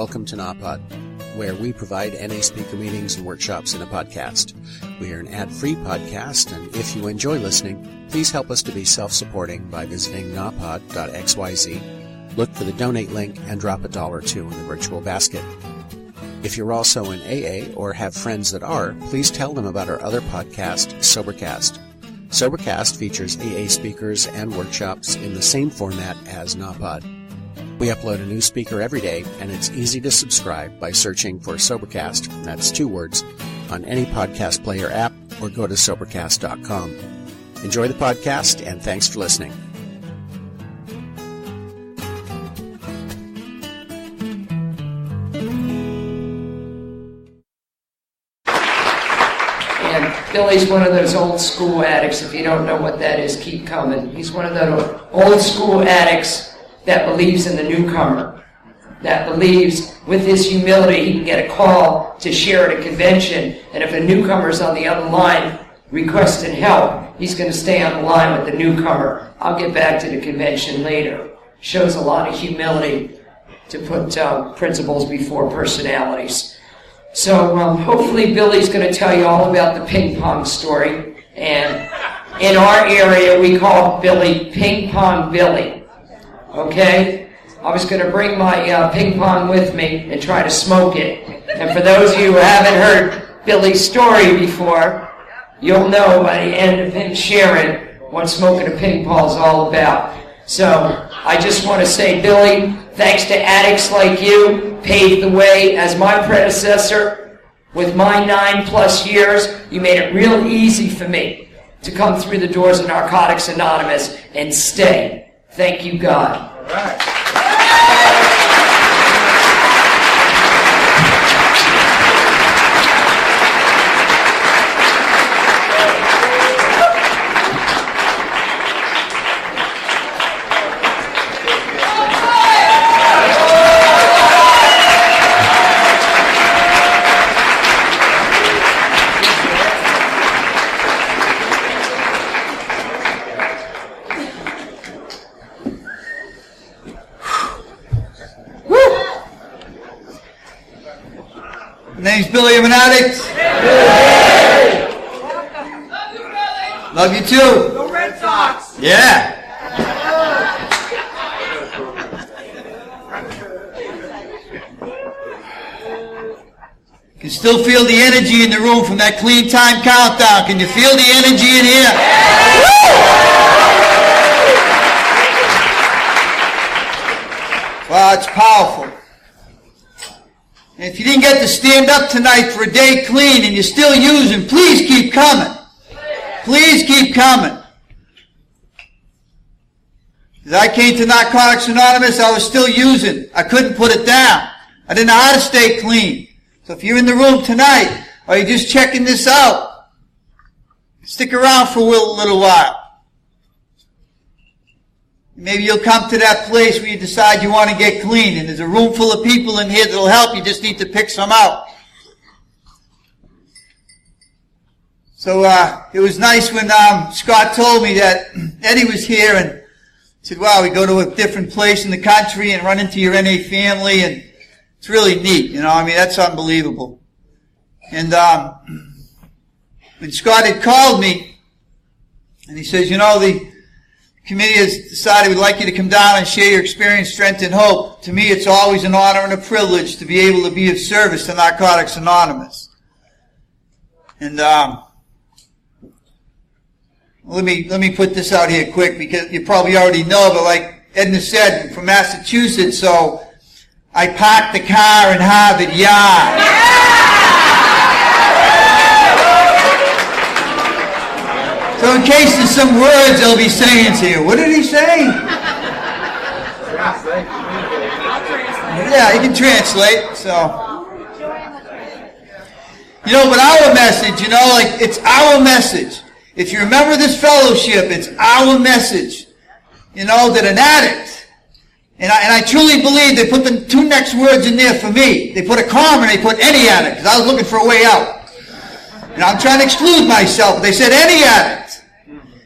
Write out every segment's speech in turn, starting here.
welcome to NAPOD, where we provide NA speaker meetings and workshops in a podcast. We are an ad-free podcast, and if you enjoy listening, please help us to be self-supporting by visiting napod.xyz, look for the donate link, and drop $1 or $2 in the virtual basket. If you're also in AA or have friends that are, please tell them about our other podcast, Sobercast. Sobercast features AA speakers and workshops in the same format as NAPOD. We upload a new speaker every day, and it's easy to subscribe by searching for Sobercast, that's 2 words, on any podcast player app, or go to Sobercast.com. Enjoy the podcast, and thanks for listening. And Billy's one of those old school addicts. If you don't know what that is, keep coming. He's one of those old school addicts that believes in the newcomer, that believes with his humility he can get a call to share at a convention, and if a newcomer's on the other line requesting help, he's going to stay on the line with the newcomer. I'll get back to the convention later. Shows a lot of humility to put principles before personalities. So hopefully Billy's going to tell you all about the ping pong story, and in our area we call Billy Ping Pong Billy. Okay? I was going to bring my ping pong with me and try to smoke it. And for those of you who haven't heard Billy's story before, you'll know by the end of him sharing what smoking a ping pong is all about. So I just want to say, Billy, thanks to addicts like you, paved the way as my predecessor. With my 9+ years, you made it real easy for me to come through the doors of Narcotics Anonymous and stay. Thank you, God. All right. Name's Billy. I'm an addict. Hey! Love you too. Go Red Sox. Yeah. You can still feel the energy in the room from that clean time countdown. Can you feel the energy in here? Wow, it's powerful. And if you didn't get to stand up tonight for a day clean and you're still using, please keep coming. Please keep coming. As I came to Narcotics Anonymous, I was still using. I couldn't put it down. I didn't know how to stay clean. So if you're in the room tonight, or you're just checking this out, stick around for a little while. Maybe you'll come to that place where you decide you want to get clean, and there's a room full of people in here that'll help. You just need to pick some out. So it was nice when Scott told me that Eddie was here and said, wow, we go to a different place in the country and run into your NA family, and it's really neat. You know, I mean, that's unbelievable. And when Scott had called me, and he says, you know, the committee has decided we'd like you to come down and share your experience, strength, and hope. To me, it's always an honor and a privilege to be able to be of service to Narcotics Anonymous. And let me put this out here quick, because you probably already know, but like Edna said, I'm from Massachusetts, so I parked the car in Harvard Yard. So in case there's some words they'll be saying to you, what did he say? Yeah, you can translate. So, you know, but our message, you know, like it's our message. If you remember this fellowship, it's our message. You know, that an addict, and I truly believe they put the 2 next words in there for me. They put a comma and they put any addict, because I was looking for a way out. And I'm trying to exclude myself. They said any addict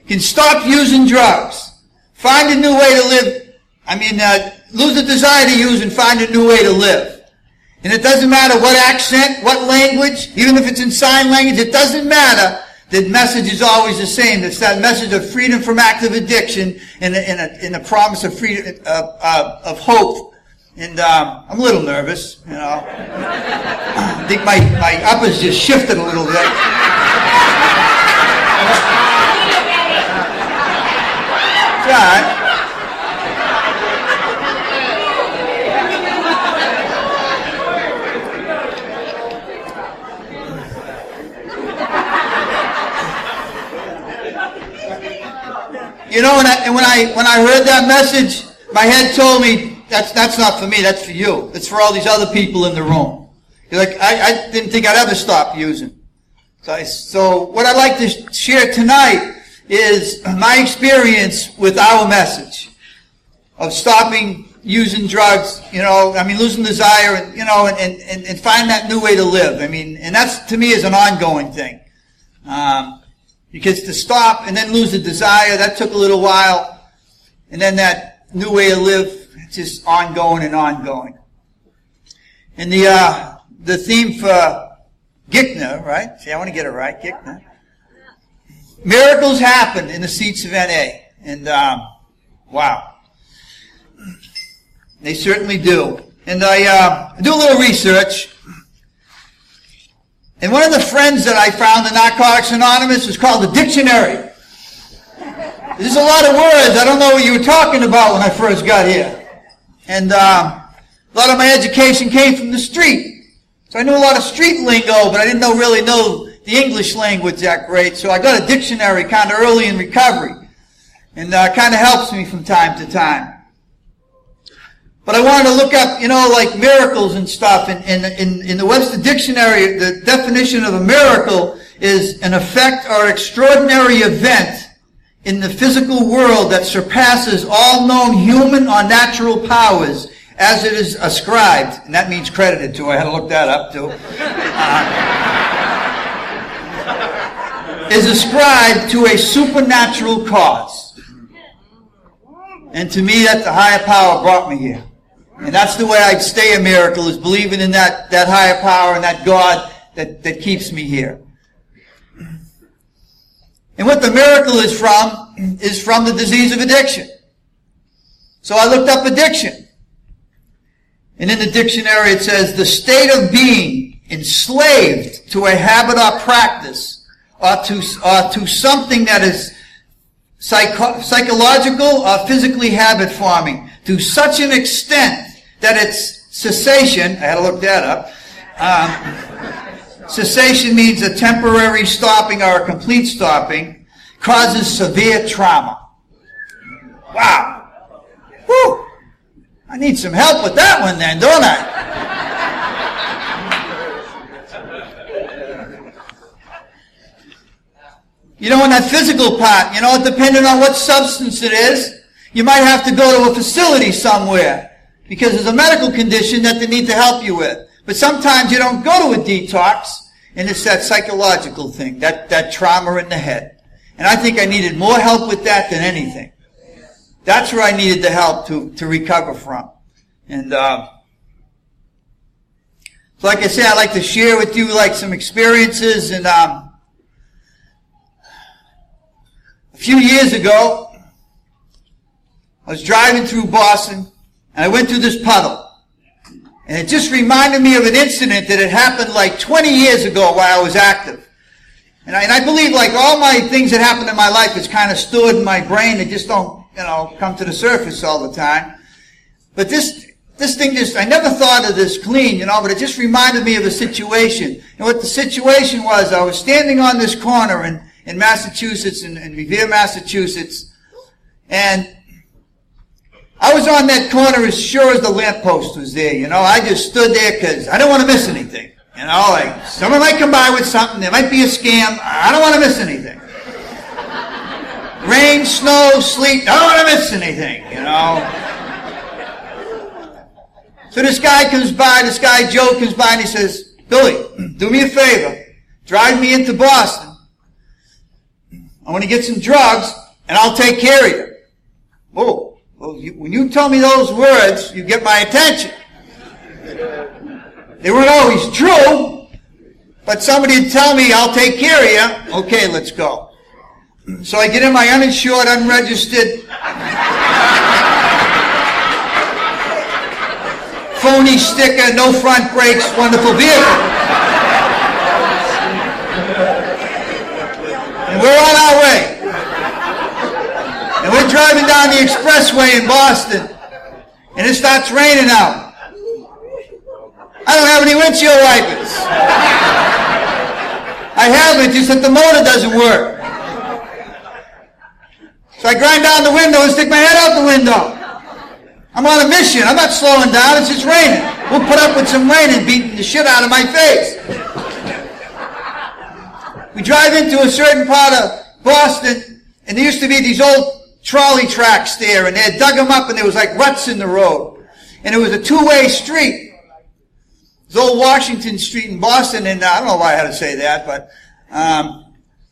can stop using drugs, find a new way to live. Lose the desire to use and find a new way to live. And it doesn't matter what accent, what language, even if it's in sign language, it doesn't matter. The message is always the same. It's that message of freedom from active addiction and a promise of freedom, of hope. And I'm a little nervous, you know. I think my uppers just shifted a little bit. It's all right. You know, and when I heard that message, my head told me, that's not for me, that's for you. It's for all these other people in the room. Like, I didn't think I'd ever stop using. So what I'd like to share tonight is my experience with our message of stopping using drugs, you know, I mean, losing desire, and, you know, and find that new way to live. I mean, and that's, to me, is an ongoing thing. Because to stop and then lose the desire, that took a little while. And then that new way to live, it's just ongoing and ongoing. And the theme for Gickner, right? See, I want to get it right, Gickner. Miracles happen in the seats of NA. And, wow. They certainly do. And I do a little research. And one of the friends that I found in Narcotics Anonymous is called the dictionary. There's a lot of words. I don't know what you were talking about when I first got here. And a lot of my education came from the street. So I knew a lot of street lingo, but I didn't really know the English language that great. So I got a dictionary kind of early in recovery. And kind of helps me from time to time. But I wanted to look up, you know, like miracles and stuff. In the Webster Dictionary, the definition of a miracle is an effect or extraordinary event in the physical world that surpasses all known human or natural powers as it is ascribed. And that means credited to. I had to look that up too. Is ascribed to a supernatural cause. And to me, that the higher power brought me here. And that's the way I'd stay a miracle, is believing in that higher power and that God that keeps me here. And what the miracle is from the disease of addiction. So I looked up addiction. And in the dictionary it says, the state of being enslaved to a habit or practice, or to something that is psychological or physically habit forming, to such an extent that its cessation, I had to look that up, cessation means a temporary stopping or a complete stopping, causes severe trauma. Wow. Whew. I need some help with that one then, don't I? You know, in that physical part, you know, depending on what substance it is, you might have to go to a facility somewhere because there's a medical condition that they need to help you with. But sometimes you don't go to a detox, and it's that psychological thing, that trauma in the head. And I think I needed more help with that than anything. That's where I needed the help to recover from. And so like I said, I'd like to share with you like some experiences. And a few years ago, I was driving through Boston, and I went through this puddle. And it just reminded me of an incident that had happened like 20 years ago while I was active. And I believe like all my things that happened in my life is kind of stored in my brain. They just don't, you know, come to the surface all the time. But this thing just, I never thought of this clean, you know, but it just reminded me of a situation. And what the situation was, I was standing on this corner in Massachusetts, in Revere, Massachusetts, and I was on that corner as sure as the lamppost was there, you know. I just stood there because I don't want to miss anything. You know, like, someone might come by with something, there might be a scam, I don't want to miss anything. Rain, snow, sleet, I don't want to miss anything, you know. So this guy Joe comes by and he says, Billy, do me a favor, drive me into Boston. I want to get some drugs, and I'll take care of you. Whoa. Well, when you tell me those words, you get my attention. They weren't always true, but somebody would tell me, I'll take care of you. Okay, let's go. So I get in my uninsured, unregistered, phony sticker, no front brakes, wonderful vehicle. And we're on our way. And we're driving down the expressway in Boston, and it starts raining out. I don't have any windshield wipers. I have it, just that the motor doesn't work. So I grind down the window and stick my head out the window. I'm on a mission. I'm not slowing down. It's just raining. We'll put up with some rain and beating the shit out of my face. We drive into a certain part of Boston, and there used to be these old trolley tracks there, and they had dug them up, and there was like ruts in the road. And it was a two-way street. It was old Washington Street in Boston, and I don't know why I had to say that, but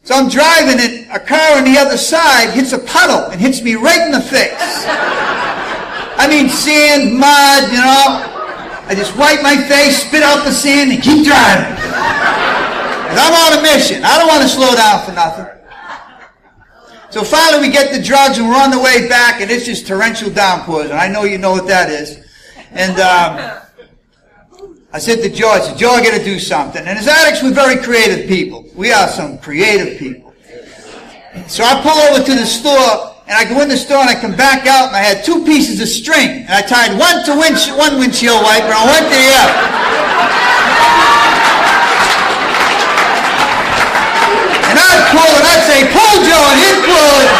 so I'm driving, and a car on the other side hits a puddle and hits me right in the face. I mean, sand, mud, you know. I just wipe my face, spit out the sand, and keep driving. 'Cause I'm on a mission. I don't want to slow down for nothing. So finally we get the drugs, and we're on the way back, and it's just torrential downpours, and I know you know what that is. And I said to Joe, I got to do something. And as addicts, we're very creative people. We are some creative people. So I pull over to the store, and I go in the store, and I come back out, and I had 2 pieces of string. And I tied one to one windshield wiper and one to the other. And I'd pull, and I'd say, pull, Joe, and he'd pull it.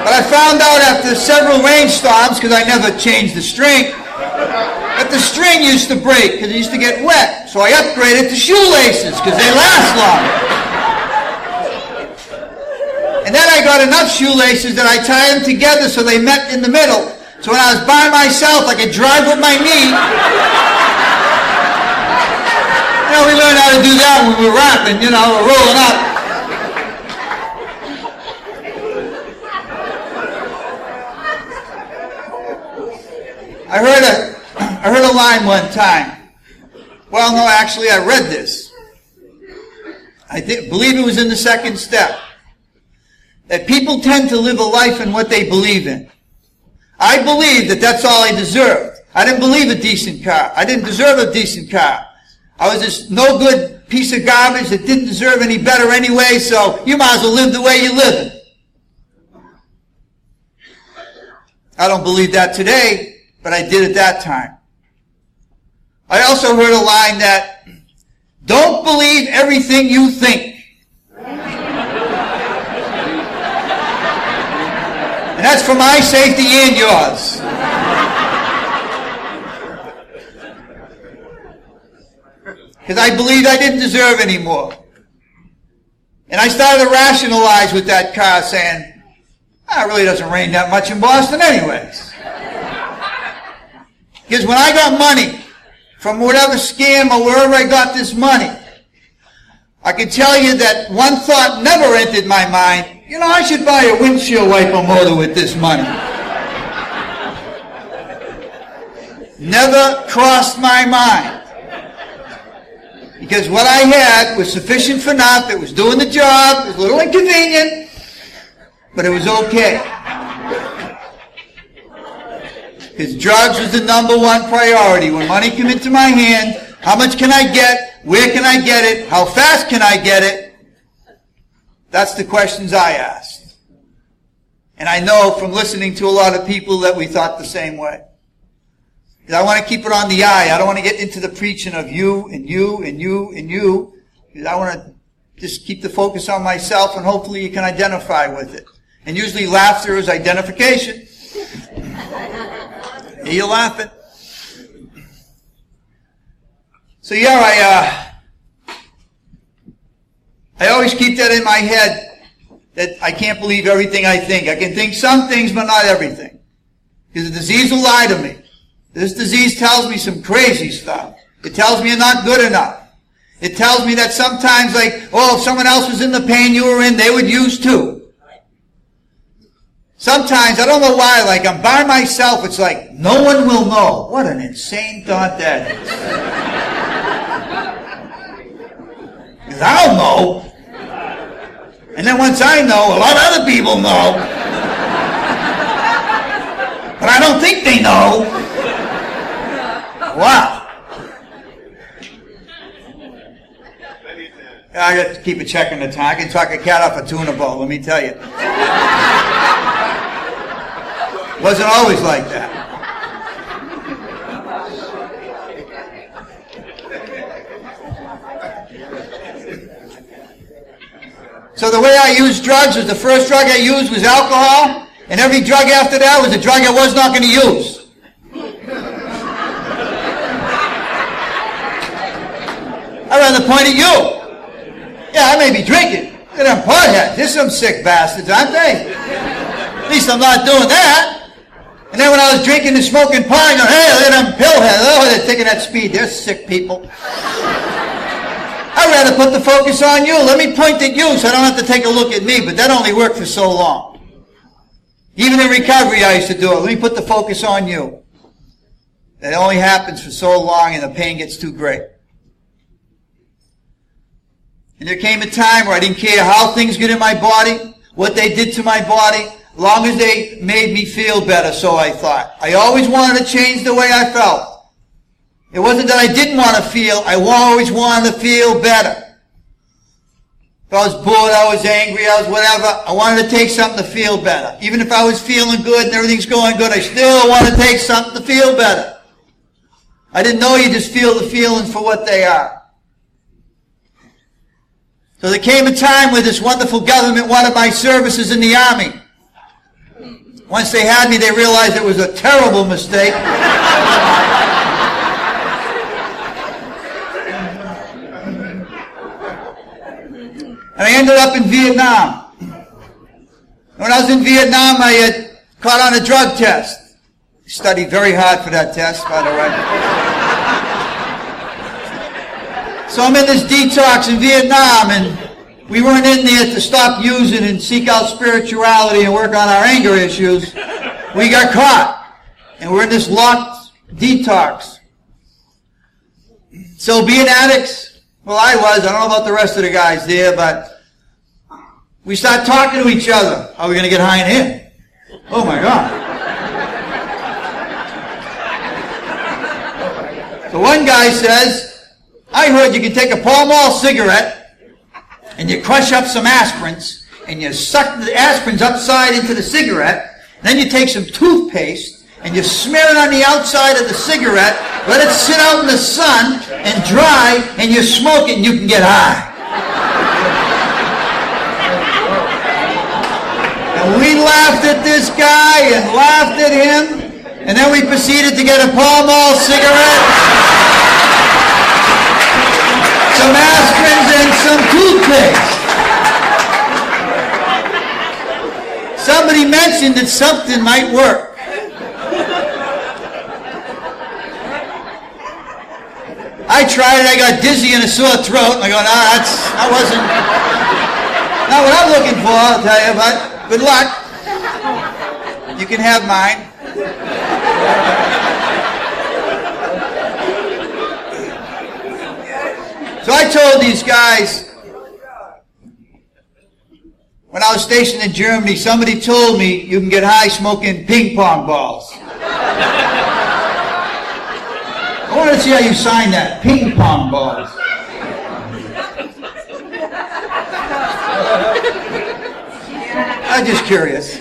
But I found out after several rainstorms, because I never changed the string, that the string used to break because it used to get wet. So I upgraded to shoelaces because they last longer. And then I got enough shoelaces that I tied them together so they met in the middle. So when I was by myself, I could drive with my knee. You know, we learned how to do that when we were rapping, you know, we're rolling up. I heard a line one time. Well, no, actually, I read this. I believe it was in the second step. That people tend to live a life in what they believe in. I believe that that's all I deserved. I didn't believe a decent car. I didn't deserve a decent car. I was this no good piece of garbage that didn't deserve any better anyway, so you might as well live the way you're living. I don't believe that today, but I did at that time. I also heard a line that, don't believe everything you think. And that's for my safety and yours. Because I believed I didn't deserve any more. And I started to rationalize with that car saying, it really doesn't rain that much in Boston anyways. Because when I got money from whatever scam or wherever I got this money, I can tell you that one thought never entered my mind, I should buy a windshield wiper motor with this money. Never crossed my mind. Because what I had was sufficient for enough. It was doing the job. It was a little inconvenient, but it was okay. Because drugs was the #1 priority. When money came into my hand, how much can I get? Where can I get it? How fast can I get it? That's the questions I asked. And I know from listening to a lot of people that we thought the same way. Because I want to keep it on the eye. I don't want to get into the preaching of you and you and you and you. Because I want to just keep the focus on myself, and hopefully you can identify with it. And usually laughter is identification. You're laughing. So yeah, I always keep that in my head, that I can't believe everything I think. I can think some things, but not everything. Because the disease will lie to me. This disease tells me some crazy stuff. It tells me I'm not good enough. It tells me that sometimes, like, oh, if someone else was in the pain you were in, they would use too. Sometimes, I don't know why, like I'm by myself, it's like, no one will know. What an insane thought that is. Because I'll know. And then once I know, a lot of other people know. But I don't think they know. Wow. I got to keep a check on the time. I can talk a cat off a tuna boat, let me tell you. Wasn't always like that. So the way I used drugs was the first drug I used was alcohol, and every drug after that was a drug I was not going to use. I rather point at you. Yeah, I may be drinking. Look at them potheads. They're some sick bastards, aren't they? At least I'm not doing that. And then when I was drinking and smoking pot, I go, hey, look at them pillheads. Oh, they're taking that speed. They're sick people. I'd rather put the focus on you. Let me point at you so I don't have to take a look at me. But that only worked for so long. Even in recovery, I used to do it. Let me put the focus on you. That only happens for so long and the pain gets too great. And there came a time where I didn't care how things get in my body, what they did to my body, as long as they made me feel better, so I thought. I always wanted to change the way I felt. It wasn't that I didn't want to feel, I always wanted to feel better. If I was bored, I was angry, I was whatever, I wanted to take something to feel better. Even if I was feeling good and everything's going good, I still want to take something to feel better. I didn't know you just feel the feelings for what they are. So there came a time where this wonderful government wanted my services in the Army. Once they had me, they realized it was a terrible mistake. And I ended up in Vietnam. When I was in Vietnam, I had caught on a drug test. I studied very hard for that test, by the way. So I'm in this detox in Vietnam, and we weren't in there to stop using and seek out spirituality and work on our anger issues. We got caught, and we're in this locked detox. So being addicts, well, I was. I don't know about the rest of the guys there, but we start talking to each other. How are we going to get high in here? Oh, my God. So one guy says, I heard you can take a Pall Mall cigarette and you crush up some aspirins and you suck the aspirins upside into the cigarette, and then you take some toothpaste and you smear it on the outside of the cigarette, let it sit out in the sun and dry, and you smoke it and you can get high. And we laughed at this guy and laughed at him, and then we proceeded to get a Pall Mall cigarette, some aspirins, and some toothpaste. Somebody mentioned that something might work. I tried it, I got dizzy and a sore throat, and I go, no, that wasn't not what I'm looking for, I'll tell you, but good luck. You can have mine. So I told these guys, when I was stationed in Germany, somebody told me you can get high smoking ping pong balls. I want to see how you sign that. Ping pong balls. I'm just curious.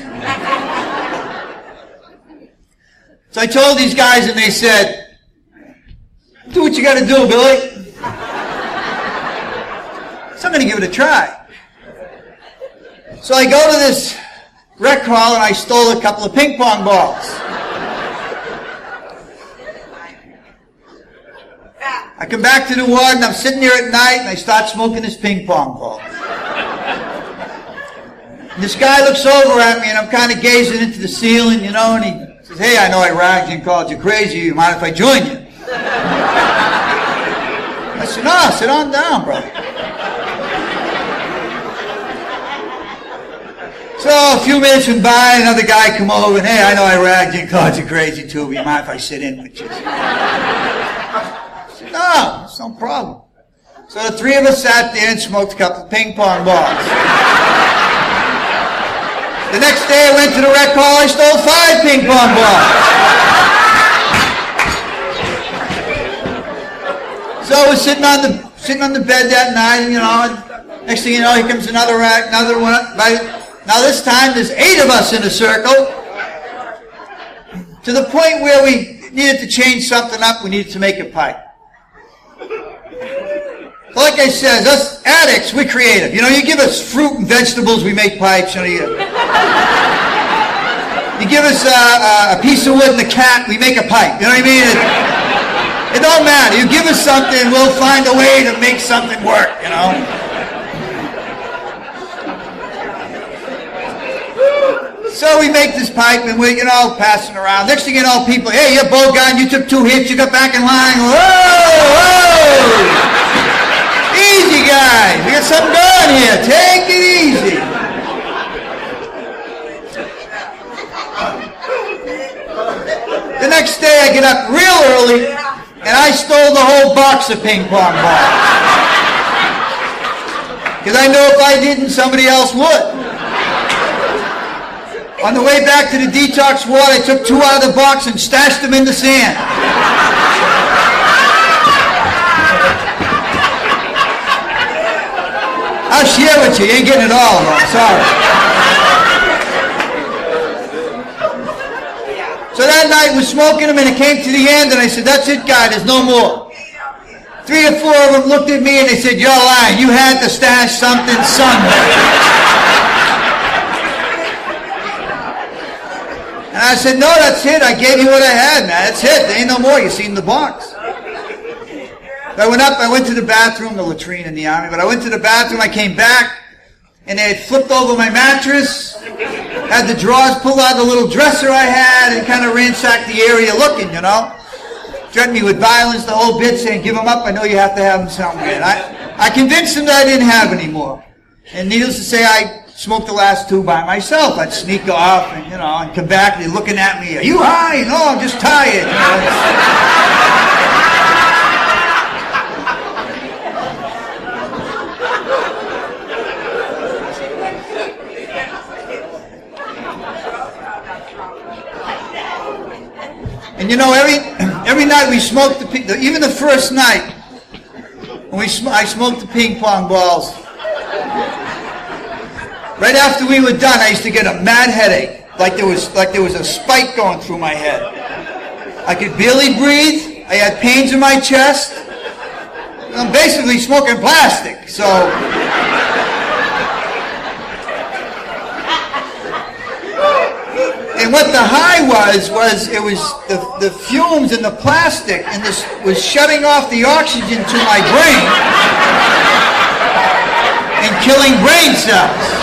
So I told these guys, and they said, do what you got to do, Billy. So I'm going to give it a try. So I go to this rec hall, and I stole a couple of ping pong balls. I come back to the ward, and I'm sitting there at night, and I start smoking this ping pong ball. And this guy looks over at me, and I'm kind of gazing into the ceiling, you know, and he says, says, hey, I know I ragged you and called you crazy. You mind if I join you? I said, no, sit on down, brother. So a few minutes went by, another guy come over, and hey, I know I ragged you and called you crazy too. You mind if I sit in with you? I said, no, it's no problem. So the three of us sat there and smoked a couple of ping pong balls. The next day I went to the rec hall, I stole 5 ping pong balls. So I was sitting on the bed that night, and and next thing you know, here comes another one. Now this time there's 8 of us in a circle, to the point where we needed to change something up. We needed to make a pipe. Like I said, us addicts, we're creative. You give us fruit and vegetables, we make pipes. You give us a piece of wood and a cat, we make a pipe. You know what I mean? It don't matter. You give us something, we'll find a way to make something work, So we make this pipe and we're, passing around. Next thing you know, people, hey, you're Bogan, you took 2 hits, you got back in line. Whoa! Easy, guys. We got something going here. Take it easy. The next day I get up real early and I stole the whole box of ping pong balls. Because I know if I didn't, somebody else would. On the way back to the detox ward, I took 2 out of the box and stashed them in the sand. I'll share with you. You ain't getting it all, though. I'm sorry. So that night we're smoking them, and it came to the end, and I said, that's it, guy. There's no more. 3 or 4 of them looked at me, and they said, you're lying. You had to stash something somewhere. And I said, no, that's it. I gave you what I had, man. That's it. There ain't no more. You seen the box. I went to the bathroom, the latrine in the Army, but I went to the bathroom, I came back, and they had flipped over my mattress, had the drawers pulled out the little dresser I had, and kind of ransacked the area looking, Threatened me with violence, the whole bit, saying, give them up, I know you have to have them somewhere. And I convinced them that I didn't have any more. And needless to say, I smoked the last 2 by myself. I'd sneak off and, and come back, and they're looking at me, are you high? No, I'm just tired. And every night we smoked even the first night, when I smoked the ping pong balls. Right after we were done, I used to get a mad headache, like there was a spike going through my head. I could barely breathe. I had pains in my chest. I'm basically smoking plastic, so. And what the high was it was the fumes in the plastic, and this was shutting off the oxygen to my brain and killing brain cells.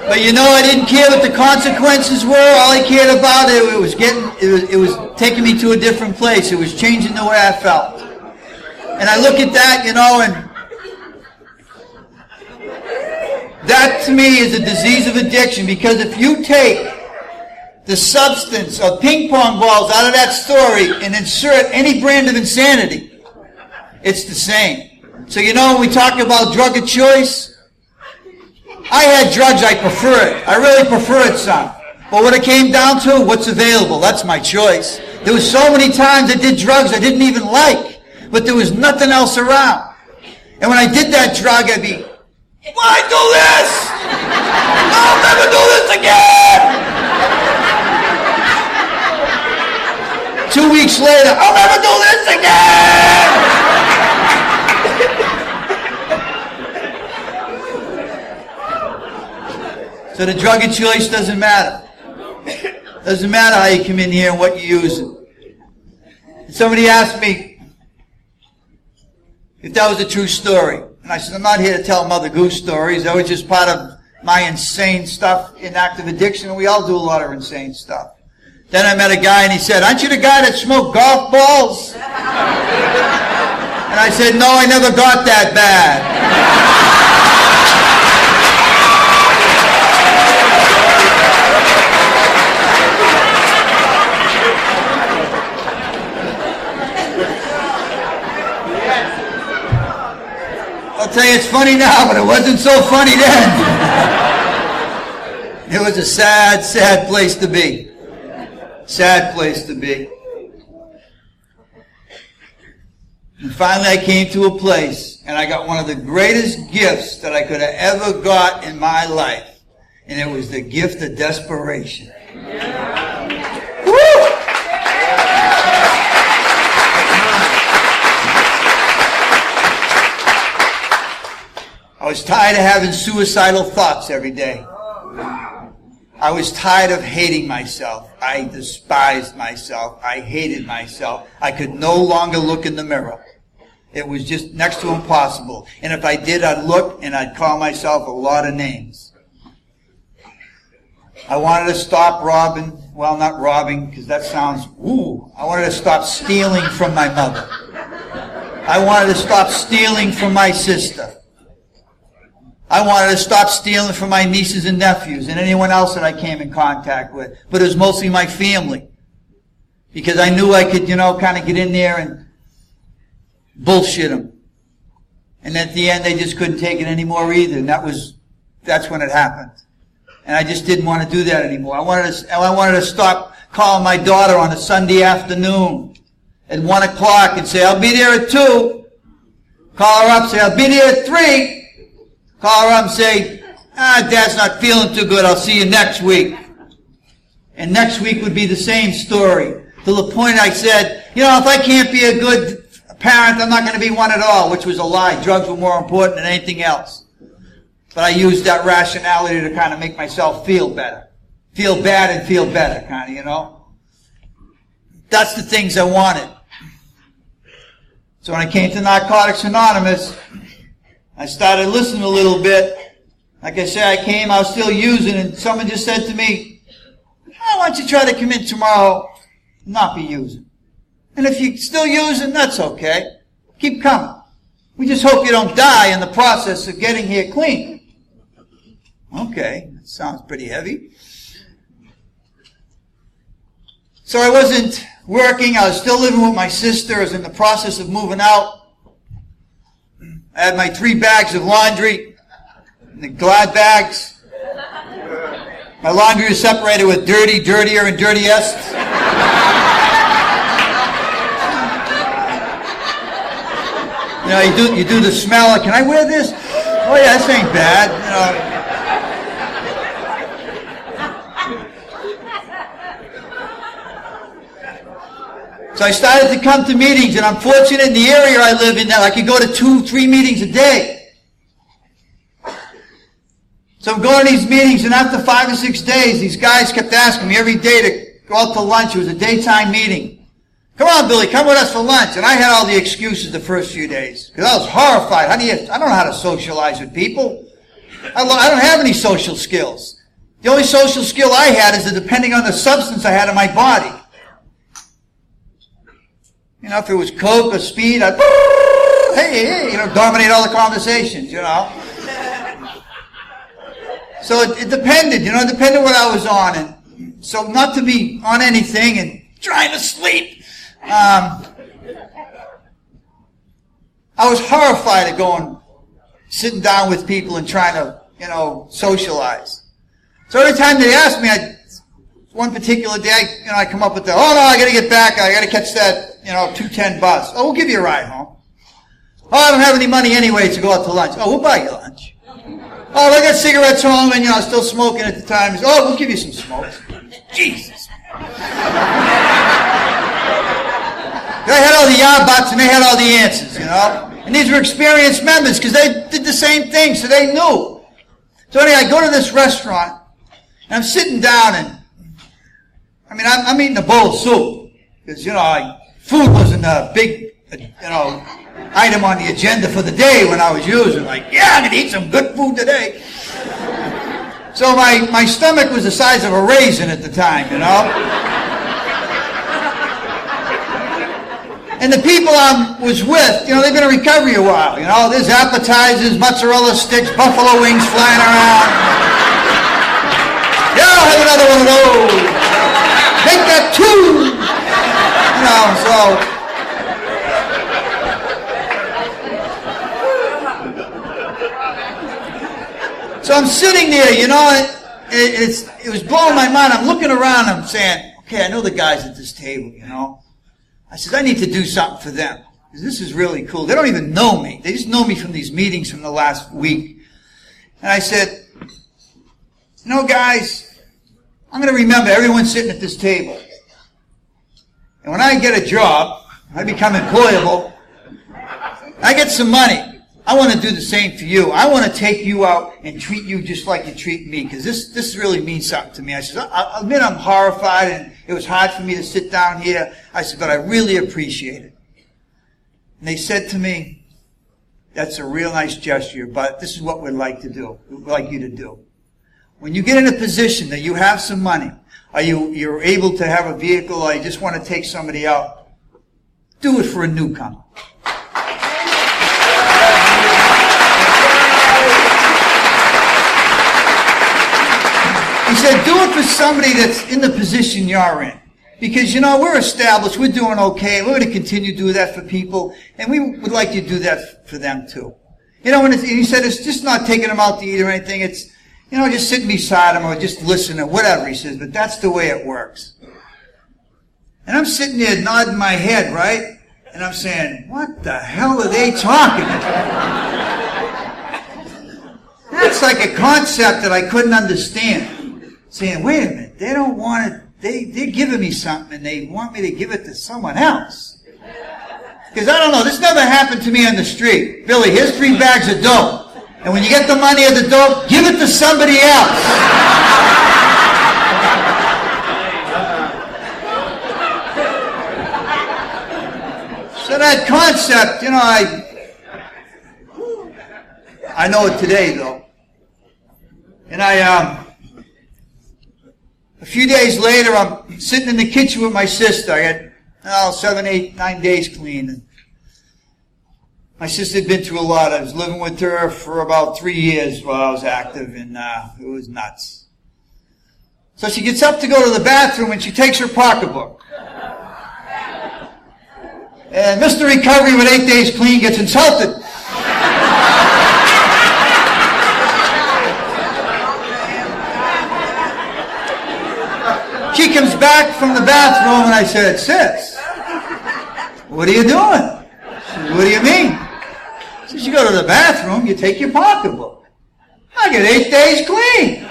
But I didn't care what the consequences were. All I cared about it was taking me to a different place. It was changing the way I felt. And I look at that, and that to me is a disease of addiction, because if you take the substance of ping pong balls out of that story and insert any brand of insanity, it's the same. So when we talk about drug of choice, I had drugs I preferred. I really preferred some. But when it came down to what's available, that's my choice. There was so many times I did drugs I didn't even like, but there was nothing else around. And when I did that drug, I'd be, why do this? I'll never do this again! 2 weeks later, I'll never do this again! So the drug of choice doesn't matter. Doesn't matter how you come in here and what you use. Somebody asked me if that was a true story. And I said, I'm not here to tell Mother Goose stories. That was just part of my insane stuff in active addiction, and we all do a lot of insane stuff. Then I met a guy, and he said, aren't you the guy that smoked golf balls? And I said, no, I never got that bad. I'll tell you, it's funny now, but it wasn't so funny then. It was a sad, sad place to be. Sad place to be. And finally I came to a place, and I got one of the greatest gifts that I could have ever got in my life. And it was the gift of desperation. Woo! I was tired of having suicidal thoughts every day. I was tired of hating myself. I despised myself. I hated myself. I could no longer look in the mirror. It was just next to impossible. And if I did, I'd look and I'd call myself a lot of names. I wanted to stop robbing. Well, not robbing, because that sounds, ooh. I wanted to stop stealing from my mother. I wanted to stop stealing from my sister. I wanted to stop stealing from my nieces and nephews and anyone else that I came in contact with. But it was mostly my family. Because I knew I could, kind of get in there and bullshit them. And at the end, they just couldn't take it anymore either. And that's when it happened. And I just didn't want to do that anymore. I wanted to stop calling my daughter on a Sunday afternoon at 1 o'clock and say, I'll be there at 2. Call her up, say, I'll be there at 3. Call her up and say, Dad's not feeling too good. I'll see you next week. And next week would be the same story. To the point I said, if I can't be a good parent, I'm not going to be one at all, which was a lie. Drugs were more important than anything else. But I used that rationality to kind of make myself feel better. Feel bad and feel better, kind of, That's the things I wanted. So when I came to Narcotics Anonymous, I started listening a little bit. Like I said, I was still using, and someone just said to me, why don't you try to come in tomorrow and not be using? And if you're still using, that's okay. Keep coming. We just hope you don't die in the process of getting here clean. Okay, that sounds pretty heavy. So I wasn't working. I was still living with my sister. I was in the process of moving out. I had my 3 bags of laundry, the Glad bags. My laundry was separated with dirty, dirtier, and dirtiest. You do the smell. Can I wear this? Oh yeah, this ain't bad. So I started to come to meetings, and I'm fortunate in the area I live in that I could go to 2-3 meetings a day. So I'm going to these meetings, and after 5 or 6 days, these guys kept asking me every day to go out to lunch. It was a daytime meeting. Come on, Billy, come with us for lunch. And I had all the excuses the first few days, because I was horrified. I don't know how to socialize with people. I don't have any social skills. The only social skill I had is that depending on the substance I had in my body. If it was coke or speed, I'd, hey, dominate all the conversations, So it depended, it depended what I was on. And so not to be on anything and trying to sleep. I was horrified at sitting down with people and trying to, socialize. So every time they asked me, one particular day, I come up with I got to get back. I got to catch that, 2:10 bus. Oh, we'll give you a ride home. Oh, I don't have any money anyway to go out to lunch. Oh, we'll buy you lunch. Oh, I got cigarettes home and, still smoking at the time. Oh, we'll give you some smokes. Jesus. I had all the yeah-buts and they had all the answers, And these were experienced members because they did the same thing, so they knew. So anyway, I go to this restaurant and I'm sitting down and I'm eating a bowl of soup because, food wasn't a big item on the agenda for the day when I was using. Like, yeah, I'm going to eat some good food today. So my stomach was the size of a raisin at the time, And the people I was with, they've been in recovery a while. There's appetizers, mozzarella sticks, buffalo wings flying around. Yeah, I'll have another one of those. Make that two. So I'm sitting there, it was blowing my mind. I'm looking around, I'm saying, okay, I know the guys at this table, I said, I need to do something for them. Because this is really cool. They don't even know me. They just know me from these meetings from the last week. And I said, guys, I'm going to remember everyone sitting at this table. And when I get a job, I become employable, I get some money. I want to do the same for you. I want to take you out and treat you just like you treat me, because this really means something to me. I said, I'll admit I'm horrified, and it was hard for me to sit down here. I said, but I really appreciate it. And they said to me, that's a real nice gesture, but this is what we'd like to do. We'd like you to do. When you get in a position that you have some money, or you're able to have a vehicle, or you just want to take somebody out, do it for a newcomer. He said, do it for somebody that's in the position you're in. Because, we're established, we're doing okay, we're going to continue to do that for people, and we would like you to do that for them too. And he said, it's just not taking them out to eat or anything, it's, just sitting beside them or just listening or whatever, he says, but that's the way it works. And I'm sitting there nodding my head, right? And I'm saying, what the hell are they talking about? That's like a concept that I couldn't understand. Saying, wait a minute, they don't want it, they're giving me something and they want me to give it to someone else. Because I don't know, this never happened to me on the street. Billy, here's 3 bags of dope. And when you get the money of the dope, give it to somebody else. So that concept, I know it today though. And a few days later, I'm sitting in the kitchen with my sister. I got 7, 8, 9 days clean. And my sister had been through a lot. I was living with her for about 3 years while I was active, and it was nuts. So she gets up to go to the bathroom, and she takes her pocketbook. And Mr. Recovery with 8 days clean gets insulted. She comes back from the bathroom, and I said, sis, what are you doing? She said, what do you mean? She said, you go to the bathroom, you take your pocketbook. I get 8 days clean.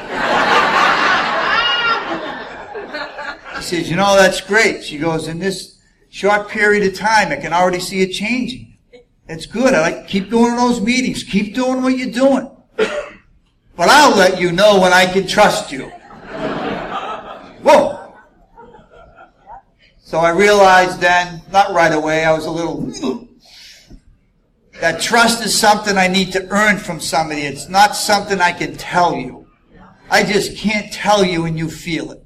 She says, that's great. She goes, in this short period of time, I can already see it changing. It's good. I like to keep going to those meetings. Keep doing what you're doing. But I'll let you know when I can trust you. Whoa. So I realized then, not right away, I was a little, that trust is something I need to earn from somebody. It's not something I can tell you. I just can't tell you and you feel it.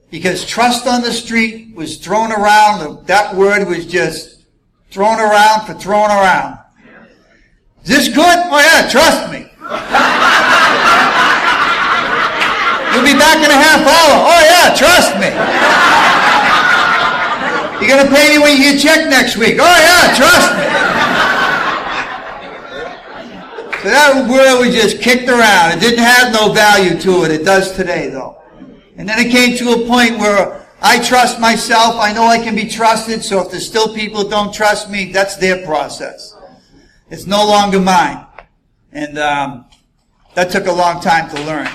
Because trust on the street was thrown around, that word was just thrown around for throwing around. Is this good? Oh yeah, trust me. You'll be back in a half hour. Oh yeah, trust me. You're going to pay me when you get checked next week. Oh yeah, trust me. So that word was just kicked around. It didn't have no value to it. It does today though. And then it came to a point where I trust myself. I know I can be trusted. So if there's still people that don't trust me, that's their process. It's no longer mine. And that took a long time to learn,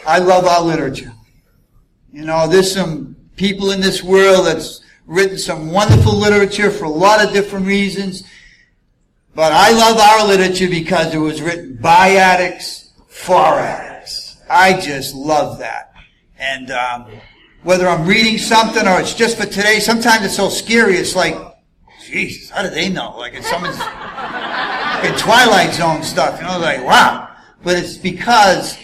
I love our literature. There's some people in this world that's written some wonderful literature for a lot of different reasons. But I love our literature because it was written by addicts for addicts. I just love that. And whether I'm reading something or it's just for today, sometimes it's so scary. It's like, Jesus, how do they know? Like it's someone's in Twilight Zone stuff, like, wow. But it's because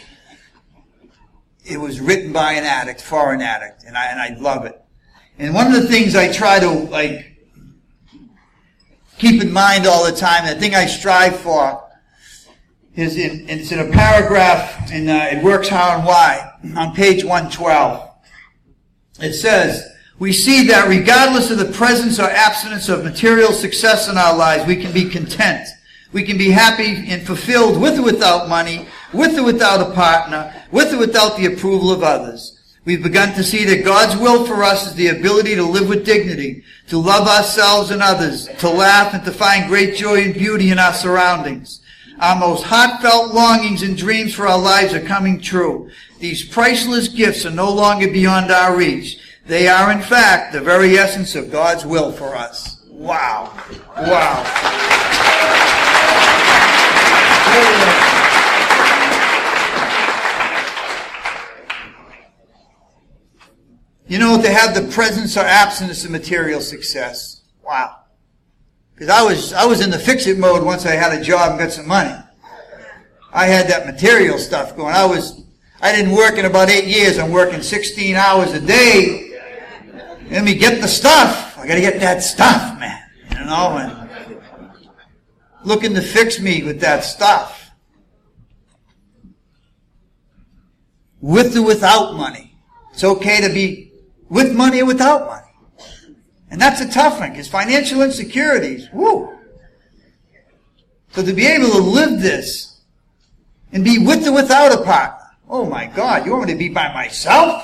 it was written by an addict, for an addict, and I love it. And one of the things I try to, keep in mind all the time, the thing I strive for, is it's in a paragraph in It Works How and Why, on page 112. It says, we see that regardless of the presence or absence of material success in our lives, we can be content. We can be happy and fulfilled with or without money, with or without a partner, with or without the approval of others. We've begun to see that God's will for us is the ability to live with dignity, to love ourselves and others, to laugh and to find great joy and beauty in our surroundings. Our most heartfelt longings and dreams for our lives are coming true. These priceless gifts are no longer beyond our reach. They are, in fact, the very essence of God's will for us. Wow. Wow. To have the presence or absence of material success. Wow. Because I was in the fix-it mode once I had a job and got some money. I had that material stuff going. I didn't work in about 8 years. I'm working 16 hours a day. Let me get the stuff. I got to get that stuff, man. And looking to fix me with that stuff. With or without money. It's okay to be with money or without money. And that's a tough one, because financial insecurities, woo. So to be able to live this and be with or without a partner, oh my God, you want me to be by myself?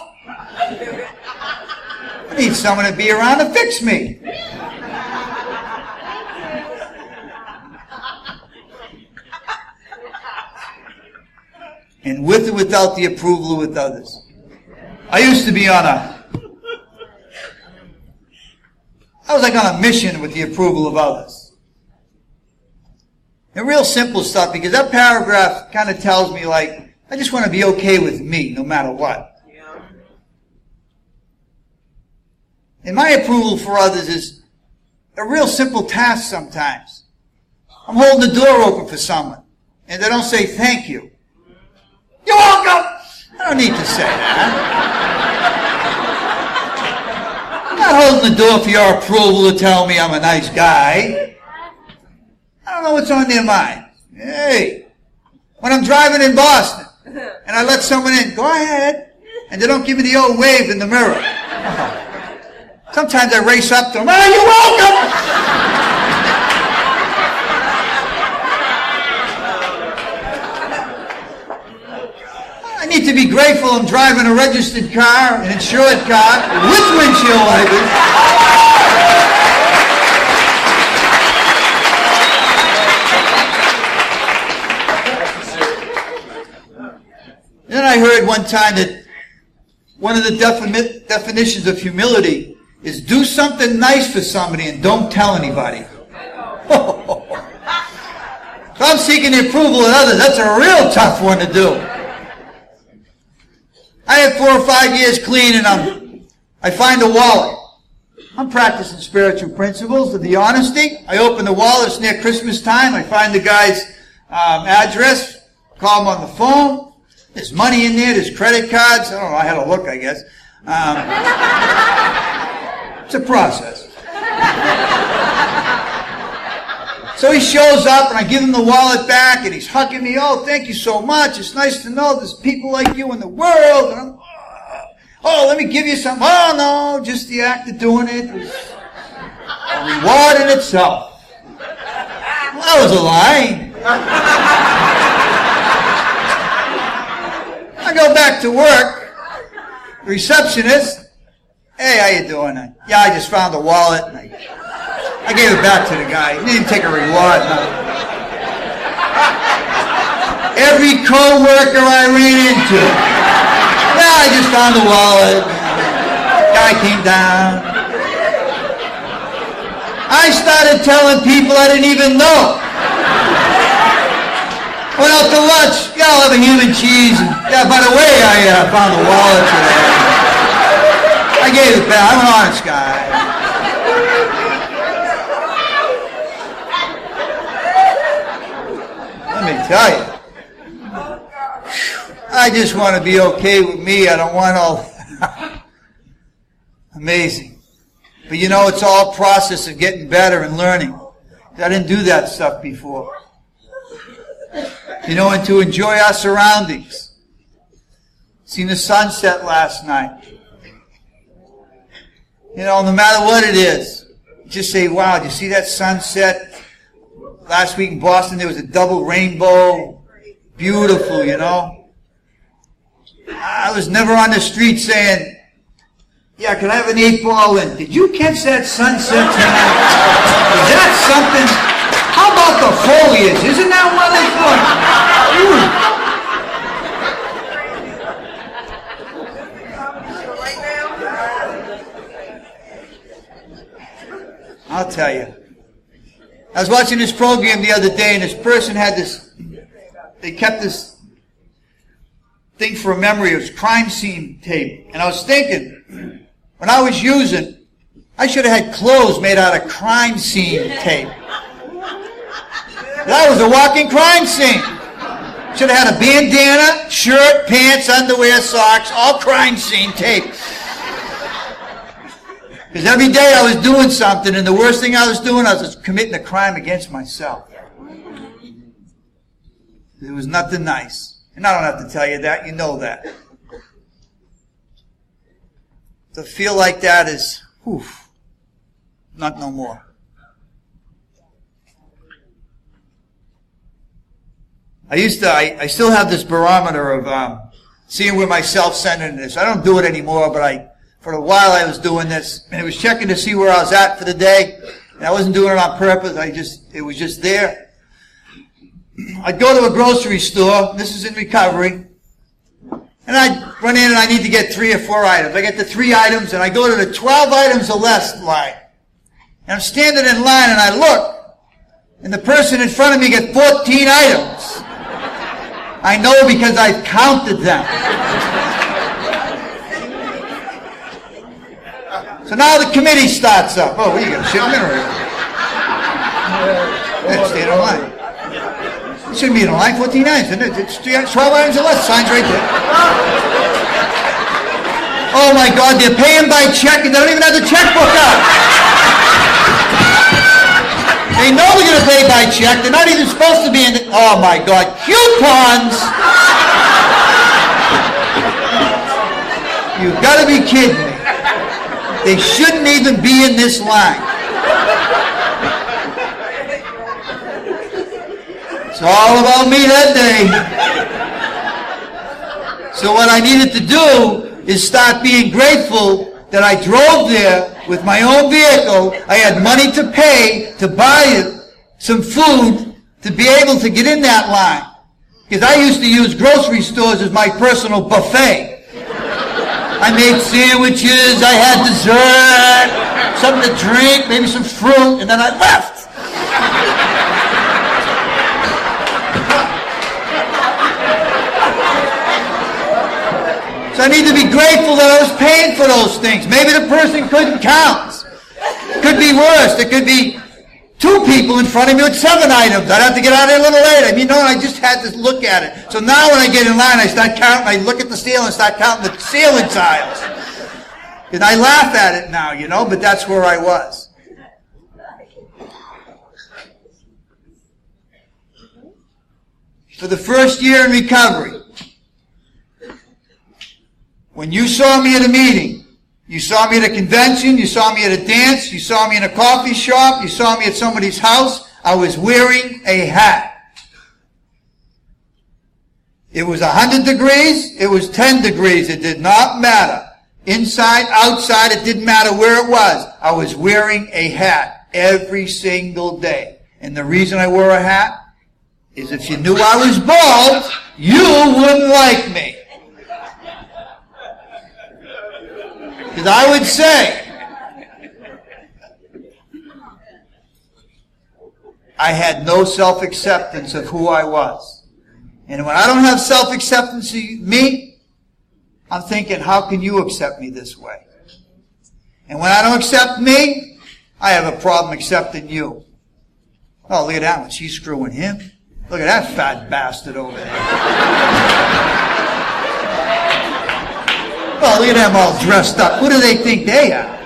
I need someone to be around to fix me. And with or without the approval with others. I used to be I was on a mission with the approval of others. And real simple stuff, because that paragraph kind of tells me, I just want to be okay with me, no matter what. And my approval for others is a real simple task sometimes. I'm holding the door open for someone, and they don't say thank you. You're welcome! I don't need to say that. I'm not holding the door for your approval to tell me I'm a nice guy. I don't know what's on their mind. Hey, when I'm driving in Boston and I let someone in, go ahead, and they don't give me the old wave in the mirror. Sometimes I race up to them, oh, you're welcome! I need to be grateful I'm driving a registered car, an insured car, with windshield wipers. Then I heard one time that one of the definitions of humility is do something nice for somebody and don't tell anybody. If I'm seeking the approval of others, that's a real tough one to do. I had 4 or 5 years clean, and I find a wallet. I'm practicing spiritual principles of the honesty. I open the wallet. It's near Christmas time. I find the guy's address, call him on the phone. There's money in there. There's credit cards. I don't know. I had a look, I guess. It's a process. So he shows up, and I give him the wallet back, and he's hugging me. Oh, thank you so much. It's nice to know there's people like you in the world. And I'm, oh, let me give you some. Oh, no, just the act of doing it was a reward in itself. Well, that was a lie. I go back to work. The receptionist, hey, how you doing? Yeah, I just found the wallet, and I gave it back to the guy. He didn't take a reward. No. Every co-worker I ran into, yeah, I just found the wallet. Guy came down. I started telling people I didn't even know. Went out to lunch. Yeah, I'll have a ham and cheese. Yeah, by the way, I found the wallet today. I gave it back. I'm an honest guy. Let me tell you. I just want to be okay with me. I don't want all... Amazing. But you know, it's all a process of getting better and learning. I didn't do that stuff before. You know, and to enjoy our surroundings. Seen the sunset last night. You know, no matter what it is, just say, wow, did you see that sunset? Last week in Boston, there was a double rainbow. Beautiful, you know. I was never on the street saying, yeah, can I have an 8-ball? And did you catch that sunset tonight? Is that something? How about the foliage? Isn't that wonderful? I'll tell you. I was watching this program the other day, and this person had this, they kept this thing for a memory. It was crime scene tape. And I was thinking, when I was using, I should have had clothes made out of crime scene tape. That was a walking crime scene. Should have had a bandana, shirt, pants, underwear, socks, all crime scene tape. Because every day I was doing something, and the worst thing I was doing, I was committing a crime against myself. It was nothing nice. And I don't have to tell you that, you know that. To feel like that is, not no more. I still have this barometer of seeing where my self-centeredness. I don't do it anymore, but for a while I was doing this, and it was checking to see where I was at for the day. And I wasn't doing it on purpose. It was just there. I'd go to a grocery store. This is in recovery. And I'd run in and I need to get 3 or 4 items. I get the 3 items and I go to the 12 items or less line. And I'm standing in line and I look, and the person in front of me gets 14 items. I know because I've counted them. So now the committee starts up. Oh, what are you going to ship them in or let's stay in line. It shouldn't be in a line, 14 items, isn't it? It's 12 items or less, signs right there. Oh my God, they're paying by check and they don't even have the checkbook out. They know they're going to pay by check. They're not even supposed to be in the... Oh my God, coupons! You've got to be kidding me. They shouldn't even be in this line. It's all about me that day. So what I needed to do is start being grateful that I drove there with my own vehicle. I had money to pay to buy some food to be able to get in that line. Because I used to use grocery stores as my personal buffet. I made sandwiches, I had dessert, something to drink, maybe some fruit, and then I left. So I need to be grateful that I was paying for those things. Maybe the person couldn't count. It could be worse. There could be 2 people in front of me with 7 items. I'd have to get out of there a little later. I mean, I just had to look at it. So now when I get in line, I start counting. I look at the ceiling and start counting the ceiling tiles. And I laugh at it now, but that's where I was. For the first year in recovery, when you saw me at a meeting, you saw me at a convention, you saw me at a dance, you saw me in a coffee shop, you saw me at somebody's house, I was wearing a hat. It was 100 degrees, it was 10 degrees, it did not matter. Inside, outside, it didn't matter where it was. I was wearing a hat every single day. And the reason I wore a hat is if you knew I was bald, you wouldn't like me. Because I would say, I had no self-acceptance of who I was. And when I don't have self-acceptance in me, I'm thinking, how can you accept me this way? And when I don't accept me, I have a problem accepting you. Oh, look at that one. She's screwing him. Look at that fat bastard over there. Oh, look at them all dressed up. Who do they think they are?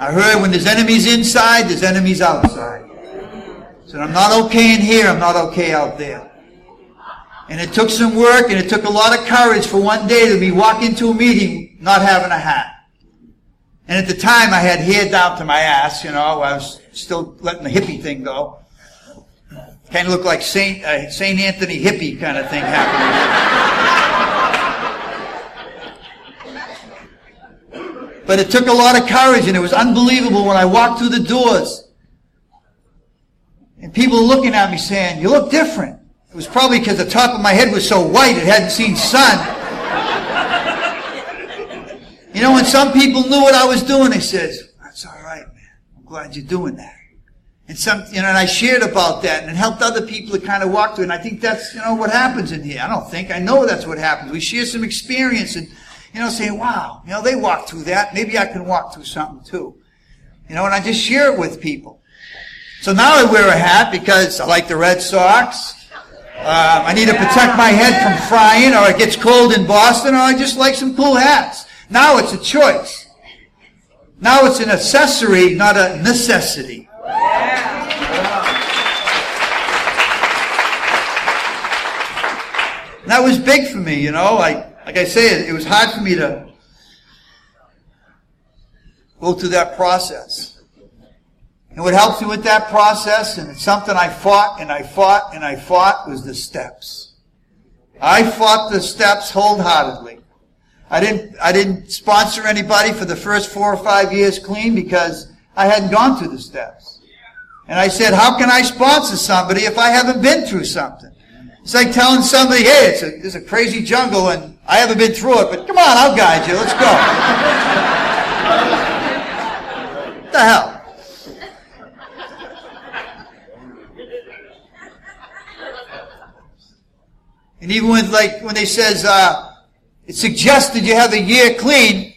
I heard when there's enemies inside, there's enemies outside. So I'm not okay in here, I'm not okay out there. And it took some work and it took a lot of courage for one day to be walk into a meeting not having a hat. And at the time I had hair down to my ass, I was still letting the hippie thing go. Kind of looked like Saint Anthony hippie kind of thing happening. But it took a lot of courage, and it was unbelievable when I walked through the doors. And people were looking at me saying, you look different. It was probably because the top of my head was so white it hadn't seen sun. When some people knew what I was doing, they said, that's all right, man. I'm glad you're doing that. And and I shared about that and it helped other people to kind of walk through it. And I think that's, what happens in here. I know that's what happens. We share some experience and, saying, wow, they walked through that. Maybe I can walk through something too. And I just share it with people. So now I wear a hat because I like the Red Sox. I need to protect my head from frying, or it gets cold in Boston, or I just like some cool hats. Now it's a choice. Now it's an accessory, not a necessity. And that was big for me, Like I say, it was hard for me to go through that process. And what helped me with that process, and it's something I fought and I fought and I fought, was the steps. I fought the steps wholeheartedly. I didn't sponsor anybody for the first 4 or 5 years clean because I hadn't gone through the steps. And I said, how can I sponsor somebody if I haven't been through something? It's like telling somebody, hey, it's a crazy jungle and I haven't been through it, but come on, I'll guide you. Let's go. What the hell? And even when they says, it suggested you have a year clean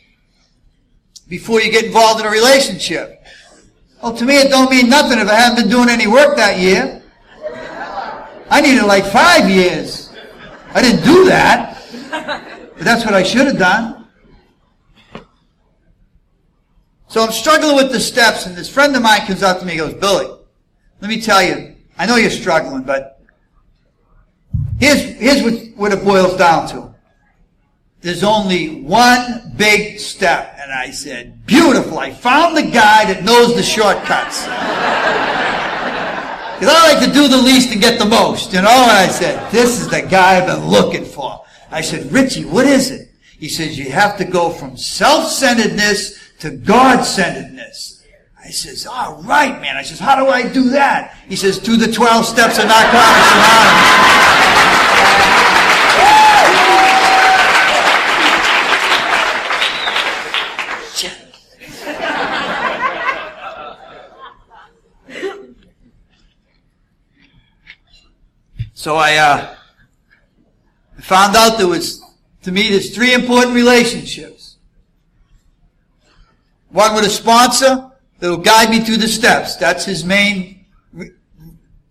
before you get involved in a relationship. Well, to me, it don't mean nothing if I haven't been doing any work that year. I needed 5 years. I didn't do that. But that's what I should have done. So I'm struggling with the steps, and this friend of mine comes up to me and goes, Billy, let me tell you, I know you're struggling, but here's what it boils down to. There's only one big step. And I said, beautiful. I found the guy that knows the shortcuts. Because I like to do the least and get the most, And I said, this is the guy I've been looking for. I said, Richie, what is it? He says, you have to go from self-centeredness to God-centeredness. I says, all right, man. I says, how do I do that? He says, do the 12 steps of Narcotics Anonymous. So I found out there's 3 important relationships. One with a sponsor that will guide me through the steps. That's his main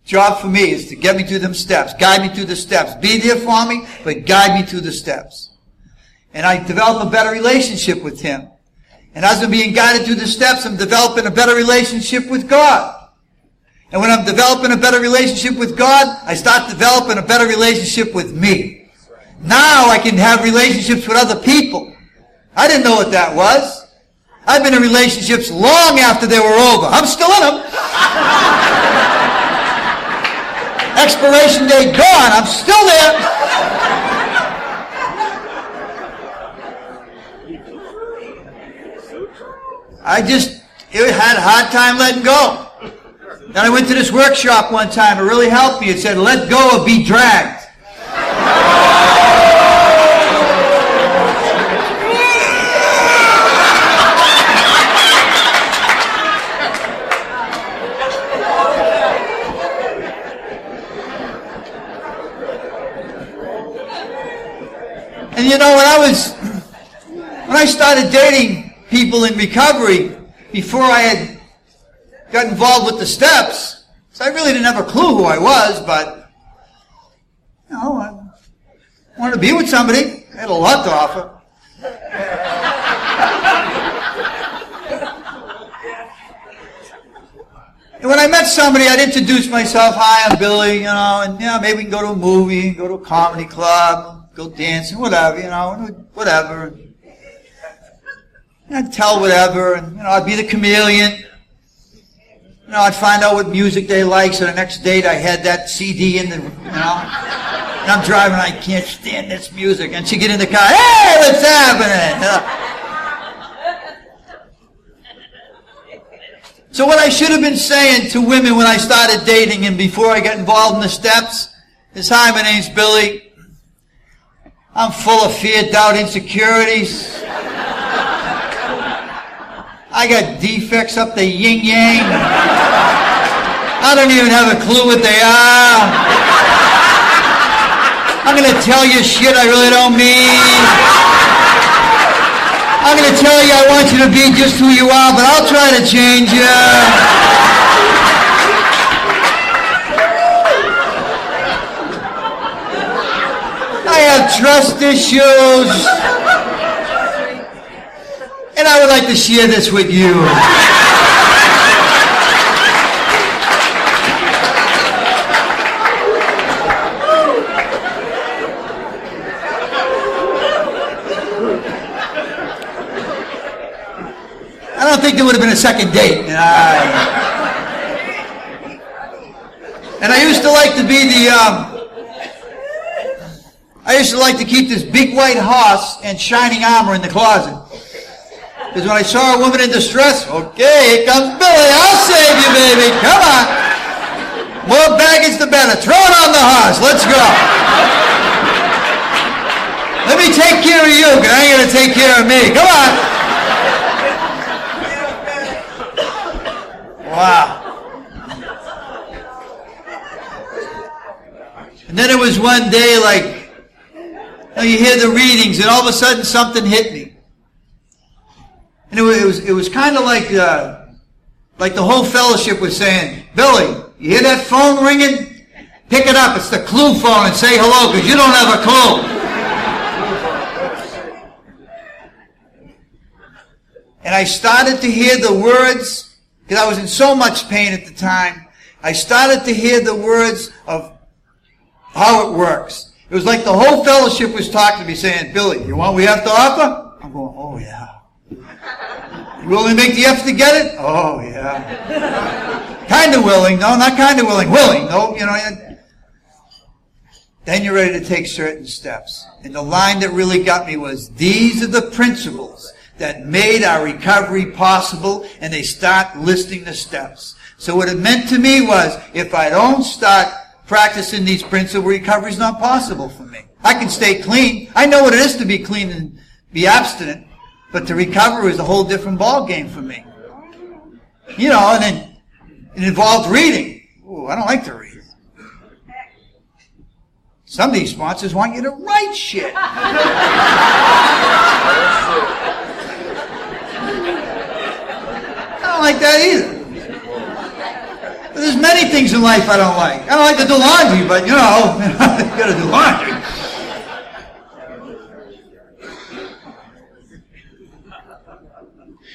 job for me, is to get me through them steps, guide me through the steps. Be there for me, but guide me through the steps. And I develop a better relationship with him. And as I'm being guided through the steps, I'm developing a better relationship with God. And when I'm developing a better relationship with God, I start developing a better relationship with me. Now I can have relationships with other people. I didn't know what that was. I've been in relationships long after they were over. I'm still in them. Expiration date gone. I'm still there. It had a hard time letting go. Then I went to this workshop one time. It really helped me. It said, let go or be dragged. I started dating people in recovery before I had got involved with the steps, so I really didn't have a clue who I was, but, I wanted to be with somebody. I had a lot to offer. And when I met somebody, I'd introduce myself. Hi, I'm Billy, and maybe we can go to a movie, go to a comedy club, go dancing, whatever, whatever. And I'd tell whatever, and, I'd be the chameleon. I'd find out what music they like, so the next date I had that CD in the, and I'm driving, I can't stand this music. And she'd get in the car, hey, what's happening? So what I should have been saying to women when I started dating and before I got involved in the steps is, hi, my name's Billy. I'm full of fear, doubt, insecurities. I got defects up the yin-yang. I don't even have a clue what they are. I'm going to tell you shit I really don't mean. I'm going to tell you I want you to be just who you are, but I'll try to change you. I have trust issues. And I would like to share this with you. I don't think there would have been a second date. And I used to like to be I used to like to keep this big white horse and shining armor in the closet. Because when I saw a woman in distress, okay, here comes Billy, I'll save you, baby, come on. More baggage the better. Throw it on the horse, let's go. Let me take care of you, because I ain't going to take care of me. Come on. Wow. And then it was one day, like, you hear the readings, and all of a sudden something hit me. And it was kind of like the whole fellowship was saying, Billy, you hear that phone ringing? Pick it up. It's the clue phone, and say hello, because you don't have a clue. And I started to hear the words, because I was in so much pain at the time. I started to hear the words of how it works. It was like the whole fellowship was talking to me, saying, Billy, you want what we have to offer? I'm going, oh yeah. You willing to make the effort to get it? Oh yeah. Kind of willing. No, not kind of willing. Willing. No, Then you're ready to take certain steps. And the line that really got me was, these are the principles that made our recovery possible, and they start listing the steps. So what it meant to me was, if I don't start practicing these principles, recovery is not possible for me. I can stay clean. I know what it is to be clean and be abstinent, but to recover is a whole different ball game for me. And then it involved reading. Ooh, I don't like to read. Some of these sponsors want you to write shit. I don't like that either. But there's many things in life I don't like. I don't like to do laundry, but you gotta do laundry.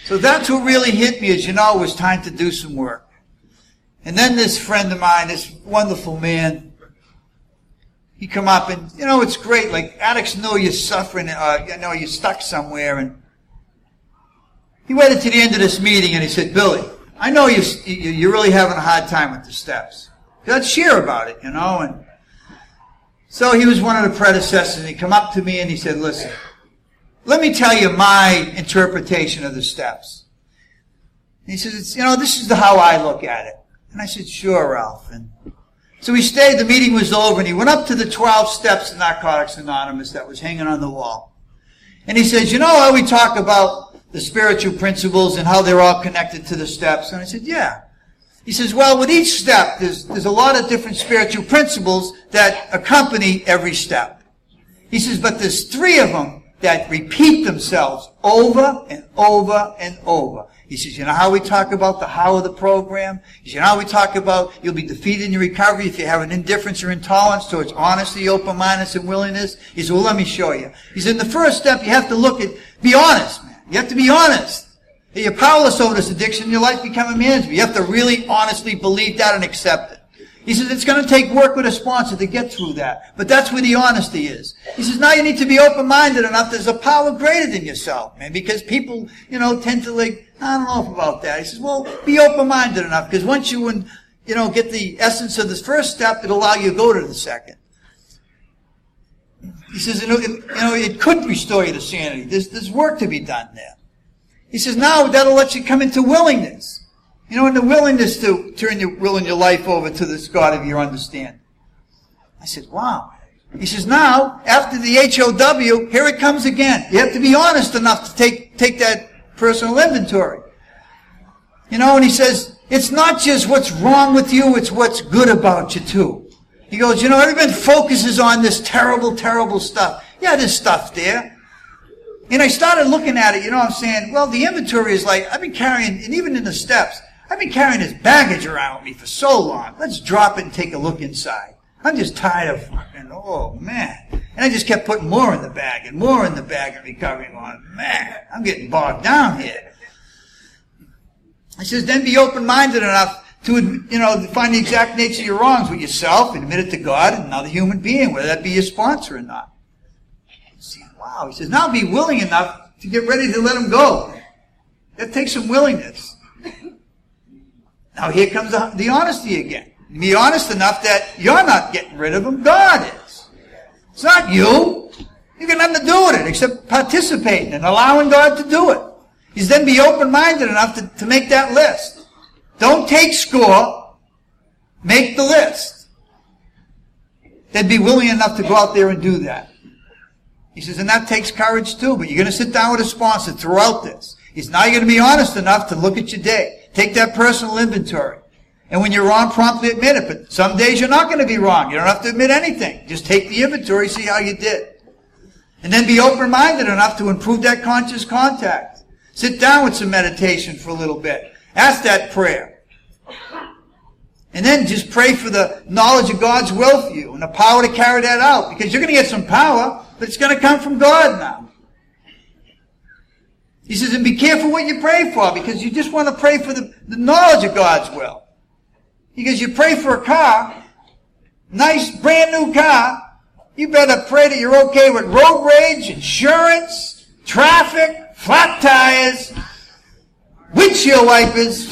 So that's what really hit me, as it was time to do some work. And then this friend of mine, this wonderful man, he come up and, it's great. Like, addicts know you're suffering, you're stuck somewhere. And he waited to the end of this meeting and he said, Billy, I know you're really having a hard time with the steps. Let's share about it, And so he was one of the predecessors, and he come up to me and he said, listen, let me tell you my interpretation of the steps. And he says, this is how I look at it. And I said, sure, Ralph. And so we stayed, the meeting was over, and he went up to the 12 steps of Narcotics Anonymous that was hanging on the wall. And he says, how we talk about the spiritual principles and how they're all connected to the steps? And I said, yeah. He says, well, with each step, there's a lot of different spiritual principles that accompany every step. He says, but there's 3 of them that repeat themselves over and over and over. He says, you know how we talk about the how of the program? He says, you know how we talk about you'll be defeated in your recovery if you have an indifference or intolerance towards honesty, open-mindedness, and willingness? He says, well, let me show you. He said, in the first step, you have to look at, be honest, man. You have to be honest. You're powerless over this addiction, your life becoming manageable. You have to really honestly believe that and accept it. He says, it's going to take work with a sponsor to get through that. But that's where the honesty is. He says, now you need to be open-minded enough. There's a power greater than yourself, man. Because people, tend to I don't know about that. He says, well, be open-minded enough. Because once you, get the essence of this first step, it'll allow you to go to the second. He says, it could restore you to sanity. There's work to be done there. He says, now that'll let you come into willingness. And the willingness to turn your will and your life over to this God of your understanding. I said, wow. He says, now, after the HOW, here it comes again. You have to be honest enough to take that personal inventory. And he says, it's not just what's wrong with you, it's what's good about you too. He goes, everybody focuses on this terrible, terrible stuff. Yeah, there's stuff there. And I started looking at it, I'm saying, well, the inventory is like, I've been carrying, and even in the steps, I've been carrying this baggage around with me for so long. Let's drop it and take a look inside. I'm just tired of fucking, oh man. And I just kept putting more in the bag and more in the bag and recovering on, man, I'm getting bogged down here. He says, then be open-minded enough to, find the exact nature of your wrongs with yourself and admit it to God and another human being, whether that be your sponsor or not. Wow. He says, now be willing enough to get ready to let him go. That takes some willingness. Now here comes the honesty again. Be honest enough that you're not getting rid of him. God is. It's not you. You got nothing to do with it except participating and allowing God to do it. He's then be open-minded enough to make that list. Don't take score. Make the list. Then be willing enough to go out there and do that. He says, and that takes courage too, but you're going to sit down with a sponsor throughout this. He says, now you're going to be honest enough to look at your day. Take that personal inventory. And when you're wrong, promptly admit it. But some days you're not going to be wrong. You don't have to admit anything. Just take the inventory, see how you did. And then be open-minded enough to improve that conscious contact. Sit down with some meditation for a little bit. Ask that prayer. And then just pray for the knowledge of God's will for you and the power to carry that out. Because you're going to get some power, but it's going to come from God now. He says, and be careful what you pray for, because you just want to pray for the knowledge of God's will. Because you pray for a car, nice brand new car, you better pray that you're okay with road rage, insurance, traffic, flat tires, windshield wipers.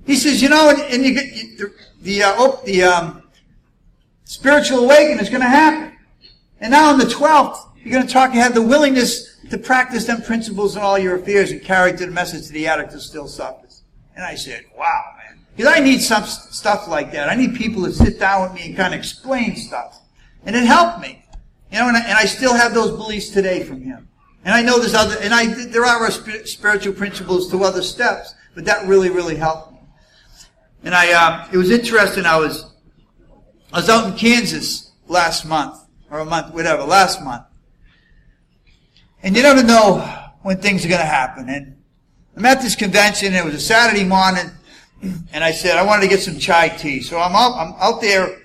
He says, and you get the spiritual awakening is going to happen. And now on the 12th, you're going to have the willingness to practice them principles in all your affairs and carry to the message to the addict who still suffers. And I said, wow, man. Because I need some stuff like that. I need people to sit down with me and kind of explain stuff. And it helped me. And I still have those beliefs today from him. And I know there's there are spiritual principles to other steps, but that really, really helped me. And it was interesting. I was out in Kansas last month. Last month. And you never know when things are going to happen. And I'm at this convention, it was a Saturday morning, and I said I wanted to get some chai tea. So I'm out there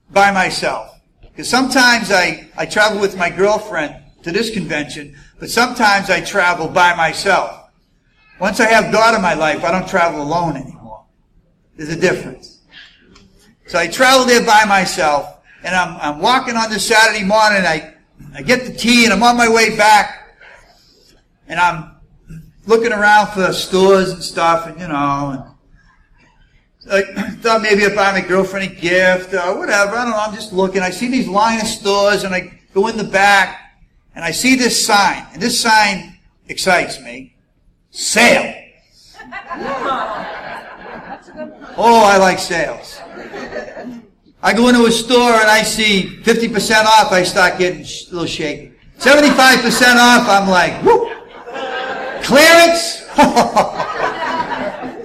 by myself. Because sometimes I travel with my girlfriend to this convention, but sometimes I travel by myself. Once I have God in my life, I don't travel alone anymore. There's a difference. So I travel there by myself. And I'm walking on this Saturday morning, I get the tea, and I'm on my way back, and I'm looking around for stores and stuff, and and I thought maybe I'd buy my girlfriend a gift or whatever. I don't know. I'm just looking. I see these line of stores, and I go in the back, and I see this sign, and this sign excites me. Sale. Oh, I like sales. I go into a store and I see 50% off, I start getting a little shaky. 75% off, I'm like, whoop. Clearance?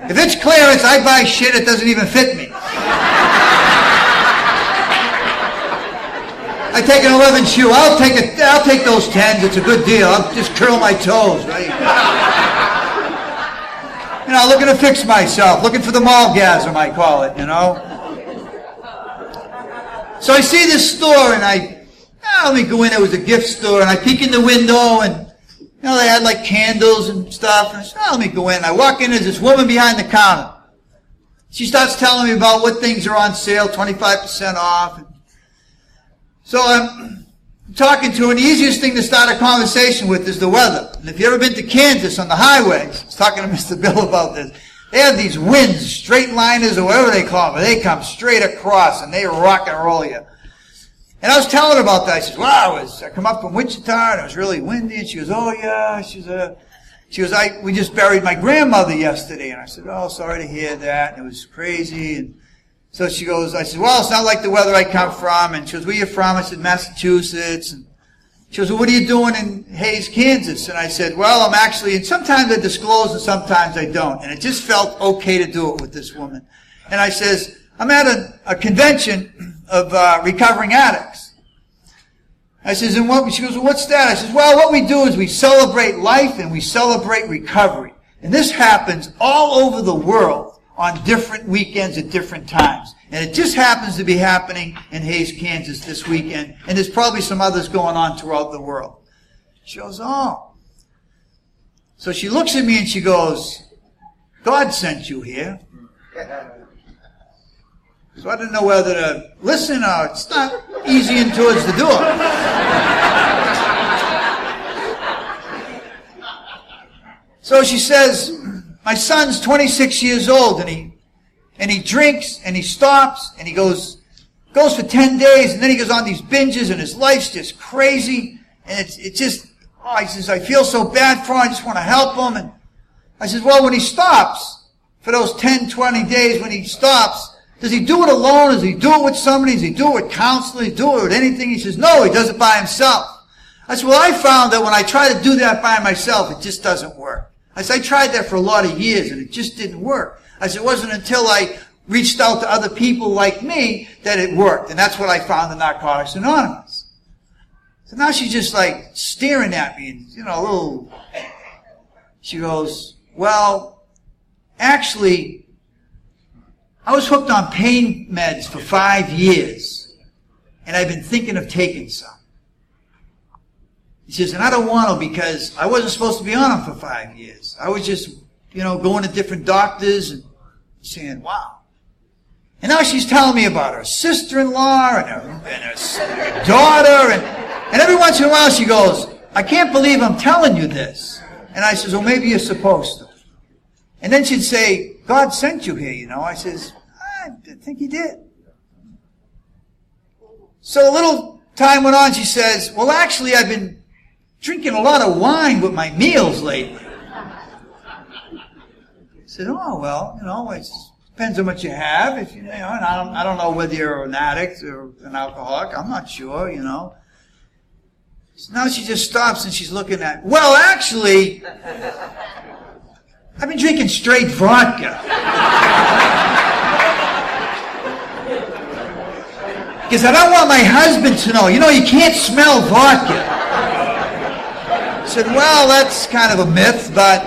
If it's clearance, I buy shit that doesn't even fit me. I take an 11 shoe. I'll take those 10s. It's a good deal. I'll just curl my toes, right? You know, looking to fix myself, looking for the mallgasm, I call it, you know. So I see this store, and let me go in. It was a gift store, and I peek in the window, and you know, they had like candles and stuff. And I said, let me go in. I walk in, there's this woman behind the counter. She starts telling me about what things are on sale, 25% off. So I'm talking to her, and the easiest thing to start a conversation with is the weather. And if you've ever been to Kansas on the highways, I was talking to Mr. Bill about this, they have these winds, straight liners or whatever they call them, they come straight across and they rock and roll you. And I was telling her about that. I said, wow, I come up from Wichita and it was really windy. And she goes, oh yeah. She goes, we just buried my grandmother yesterday. And I said, oh, sorry to hear that. And it was crazy. And so she goes, I said, well, it's not like the weather I come from. And she goes, where are you from? I said, Massachusetts. And she goes, well, what are you doing in Hayes, Kansas? And I said, well, I'm actually, and sometimes I disclose and sometimes I don't. And it just felt okay to do it with this woman. And I says, I'm at a convention of recovering addicts. I says, and what? She goes, well, what's that? I says, well, what we do is we celebrate life and we celebrate recovery. And this happens all over the world on different weekends at different times. And it just happens to be happening in Hayes, Kansas this weekend. And there's probably some others going on throughout the world. She goes, oh. So she looks at me and she goes, God sent you here. So I didn't know whether to listen or it's not easy and towards the door. So she says, my son's 26 years old and he drinks and he stops and he goes for 10 days and then he goes on these binges and his life's just crazy and it's just, he says, I feel so bad for him, I just want to help him. And I says, well, when he stops, for those 10, 20 days when he stops, does he do it alone? Does he do it with somebody? Does he do it with counseling? Does he do it with anything? He says, no, he does it by himself. I said, well, I found that when I try to do that by myself, it just doesn't work. I said, I tried that for a lot of years and it just didn't work. I said, it wasn't until I reached out to other people like me that it worked. And that's what I found in Narcotics Anonymous. So now she's just like staring at me and, you know, she goes, well, actually, I was hooked on pain meds for 5 years, and I've been thinking of taking some. He says, and I don't want to because I wasn't supposed to be on them for 5 years. I was just, you know, going to different doctors and saying, wow. And now she's telling me about her sister-in-law and her daughter, and every once in a while she goes, I can't believe I'm telling you this. And I says, well, maybe you're supposed to. And then she'd say, God sent you here, you know. I says, I think he did. So a little time went on, she says, well, actually, I've been drinking a lot of wine with my meals lately. I said, oh, well, you know, it depends on what you have. If you know, and I don't know whether you're an addict or an alcoholic. I'm not sure, you know. So now she just stops and she's looking at, well, actually, I've been drinking straight vodka. Because I don't want my husband to know. You know, you can't smell vodka. I said, well, that's kind of a myth, but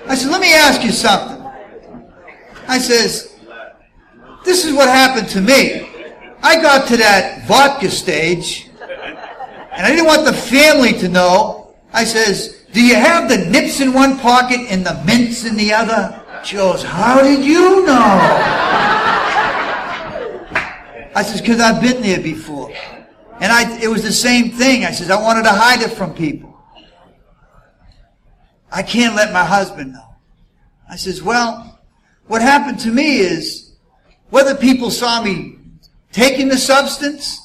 I said, let me ask you something. I says, this is what happened to me. I got to that vodka stage, and I didn't want the family to know. I says, do you have the nips in one pocket and the mints in the other? She goes, how did you know? I says, because I've been there before. And it was the same thing. I says, I wanted to hide it from people. I can't let my husband know. I says, well, what happened to me is, whether people saw me taking the substance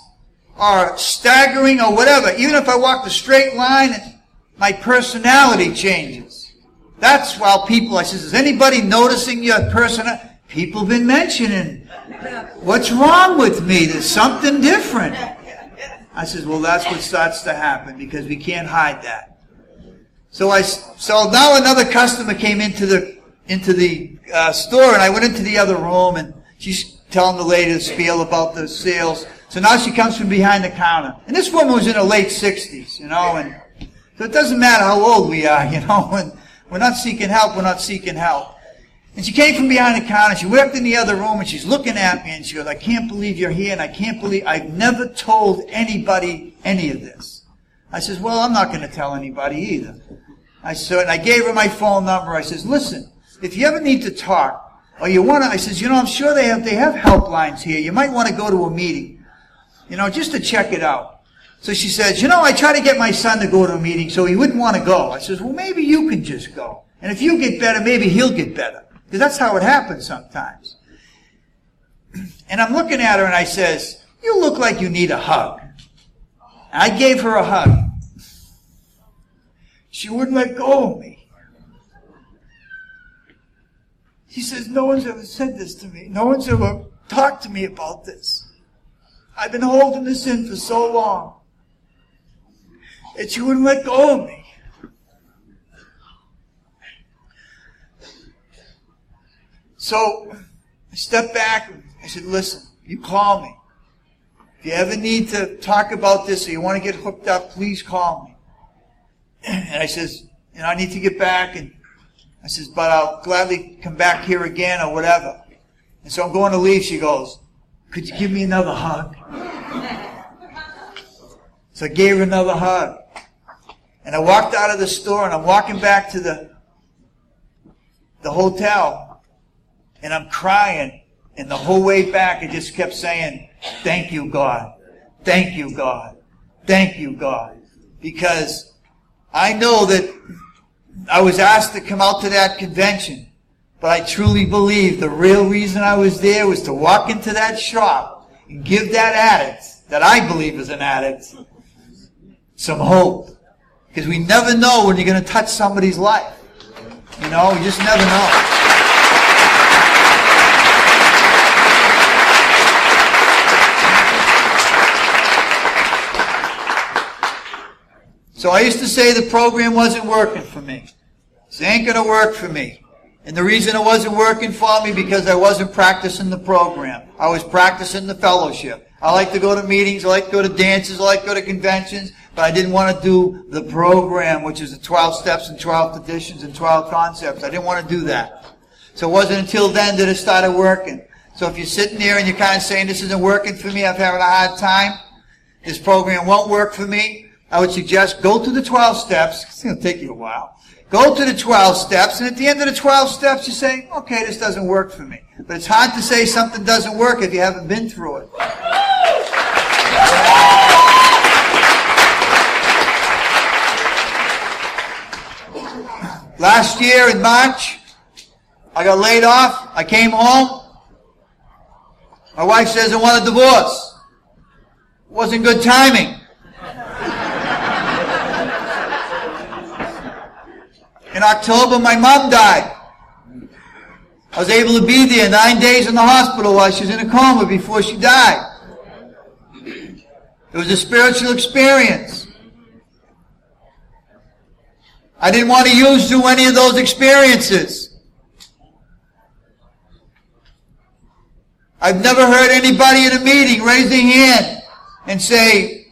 or staggering or whatever, even if I walked a straight line, my personality changes. That's why people, I says, is anybody noticing your personality? People have been mentioning, what's wrong with me? There's something different. I says, well, that's what starts to happen because we can't hide that. So now another customer came into the store, and I went into the other room, and she's telling the lady the spiel about the sales. So now she comes from behind the counter. And this woman was in her late 60s, you know, and so it doesn't matter how old we are, you know, when we're not seeking help, we're not seeking help. And she came from behind the counter, she walked in the other room, and she's looking at me, and she goes, I can't believe you're here, and I can't believe I've never told anybody any of this. I says, well, I'm not going to tell anybody either. I said, and I gave her my phone number. I says, listen, if you ever need to talk, or you want to, I says, you know, I'm sure they have helplines here. You might want to go to a meeting, you know, just to check it out. So she says, you know, I try to get my son to go to a meeting, so he wouldn't want to go. I says, well, maybe you can just go. And if you get better, maybe he'll get better. Because that's how it happens sometimes. And I'm looking at her and I says, you look like you need a hug. And I gave her a hug. She wouldn't let go of me. She says, no one's ever said this to me. No one's ever talked to me about this. I've been holding this in for so long. And she wouldn't let go of me. So I stepped back and I said, listen, you call me. If you ever need to talk about this or you want to get hooked up, please call me. And I says, you know, I need to get back. And I says, but I'll gladly come back here again or whatever. And so I'm going to leave. She goes, could you give me another hug? So I gave her another hug. And I walked out of the store and I'm walking back to the hotel. And I'm crying. And the whole way back, I just kept saying, thank you, God. Thank you, God. Thank you, God. Because I know that I was asked to come out to that convention. But I truly believe the real reason I was there was to walk into that shop and give that addict, that I believe is an addict, some hope. Because we never know when you're going to touch somebody's life. You know, you just never know. So I used to say the program wasn't working for me. It ain't going to work for me. And the reason it wasn't working for me because I wasn't practicing the program. I was practicing the fellowship. I like to go to meetings, I like to go to dances, I like to go to conventions, but I didn't want to do the program, which is the 12 steps and 12 traditions and 12 concepts. I didn't want to do that. So it wasn't until then that it started working. So if you're sitting there and you're kind of saying, this isn't working for me, I'm having a hard time, this program won't work for me, I would suggest go to the 12 steps. It's going to take you a while. Go to the 12 steps, and at the end of the 12 steps, you say, okay, this doesn't work for me. But it's hard to say something doesn't work if you haven't been through it. Last year in March, I got laid off. I came home. My wife says I want a divorce. It wasn't good timing. In October, my mom died. I was able to be there 9 days in the hospital while she was in a coma before she died. It was a spiritual experience. I didn't want to use through any of those experiences. I've never heard anybody in a meeting raise their hand and say,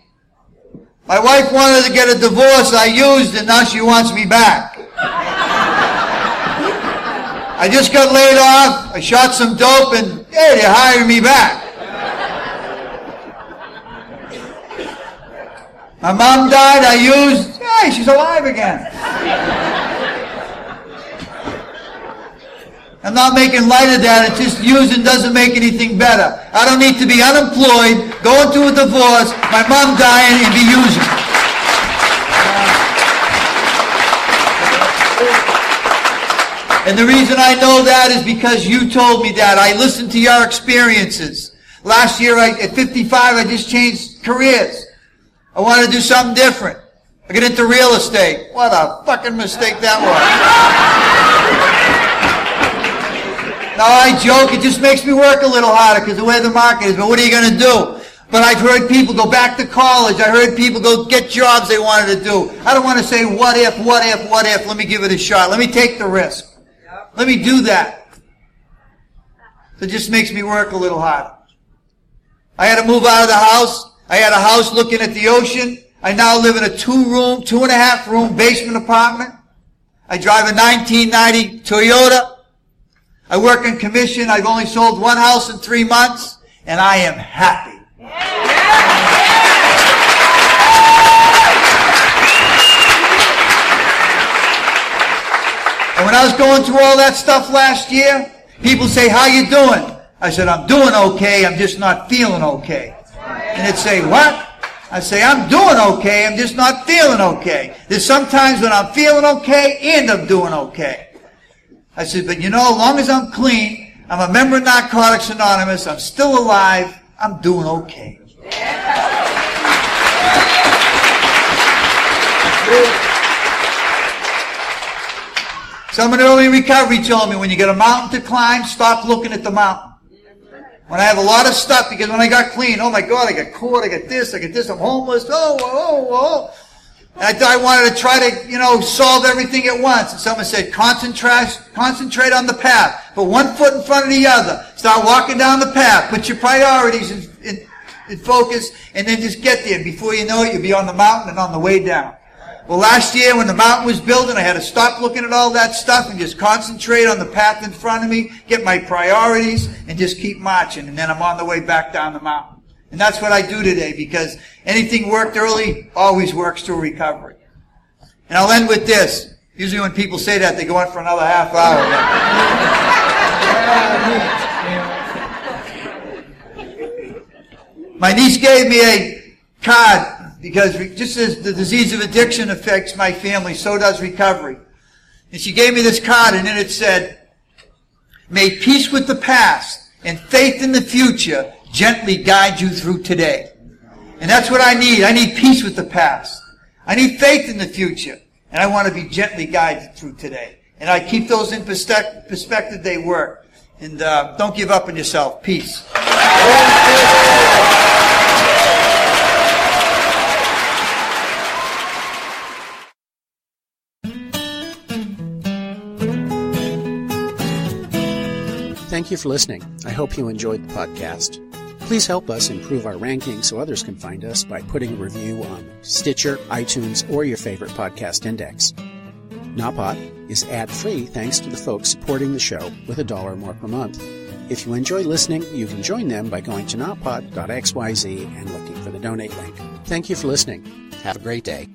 my wife wanted to get a divorce, I used it, now she wants me back. I just got laid off, I shot some dope, and hey, they hired me back. My mom died, I used, hey, she's alive again. I'm not making light of that, it's just using doesn't make anything better. I don't need to be unemployed, going through a divorce, my mom dying, and be using. And the reason I know that is because you told me that. I listened to your experiences. Last year, at 55, I just changed careers. I wanted to do something different. I got into real estate. What a fucking mistake that was. Now, I joke, it just makes me work a little harder because the way the market is, but what are you going to do? But I've heard people go back to college. I heard people go get jobs they wanted to do. I don't want to say, what if, what if, what if. Let me give it a shot. Let me take the risk. Let me do that. So it just makes me work a little harder. I had to move out of the house. I had a house looking at the ocean. I now live in a 2.5 room basement apartment. I drive a 1990 Toyota. I work in commission. I've only sold one house in 3 months, and I am happy. And when I was going through all that stuff last year, people say, how you doing? I said, I'm doing okay, I'm just not feeling okay. And they'd say, what? I say, I'm doing okay, I'm just not feeling okay. There's sometimes when I'm feeling okay and I'm doing okay. I said, but you know, as long as I'm clean, I'm a member of Narcotics Anonymous, I'm still alive, I'm doing okay. Someone early in recovery told me, when you get a mountain to climb, stop looking at the mountain. When I have a lot of stuff, because when I got clean, oh my God, I got caught, I got this, I'm homeless, oh. And I wanted to try to, solve everything at once. And someone said, concentrate on the path. Put one foot in front of the other. Start walking down the path. Put your priorities in focus, and then just get there. Before you know it, you'll be on the mountain and on the way down. Well, last year when the mountain was building, I had to stop looking at all that stuff and just concentrate on the path in front of me, get my priorities, and just keep marching. And then I'm on the way back down the mountain. And that's what I do today, because anything worked early always works through recovery. And I'll end with this. Usually when people say that, they go on for another half hour. My niece gave me a card, because just as the disease of addiction affects my family, so does recovery. And she gave me this card, and in it said, may peace with the past and faith in the future gently guide you through today. And that's what I need. I need peace with the past. I need faith in the future. And I want to be gently guided through today. And I keep those in perspective, they work. And don't give up on yourself. Peace. Thank you for listening. I hope you enjoyed the podcast. Please help us improve our ranking so others can find us by putting a review on Stitcher, iTunes, or your favorite podcast index. Nawpod is ad-free thanks to the folks supporting the show with $1 or more per month. If you enjoy listening, you can join them by going to nawpod.xyz and looking for the donate link. Thank you for listening. Have a great day.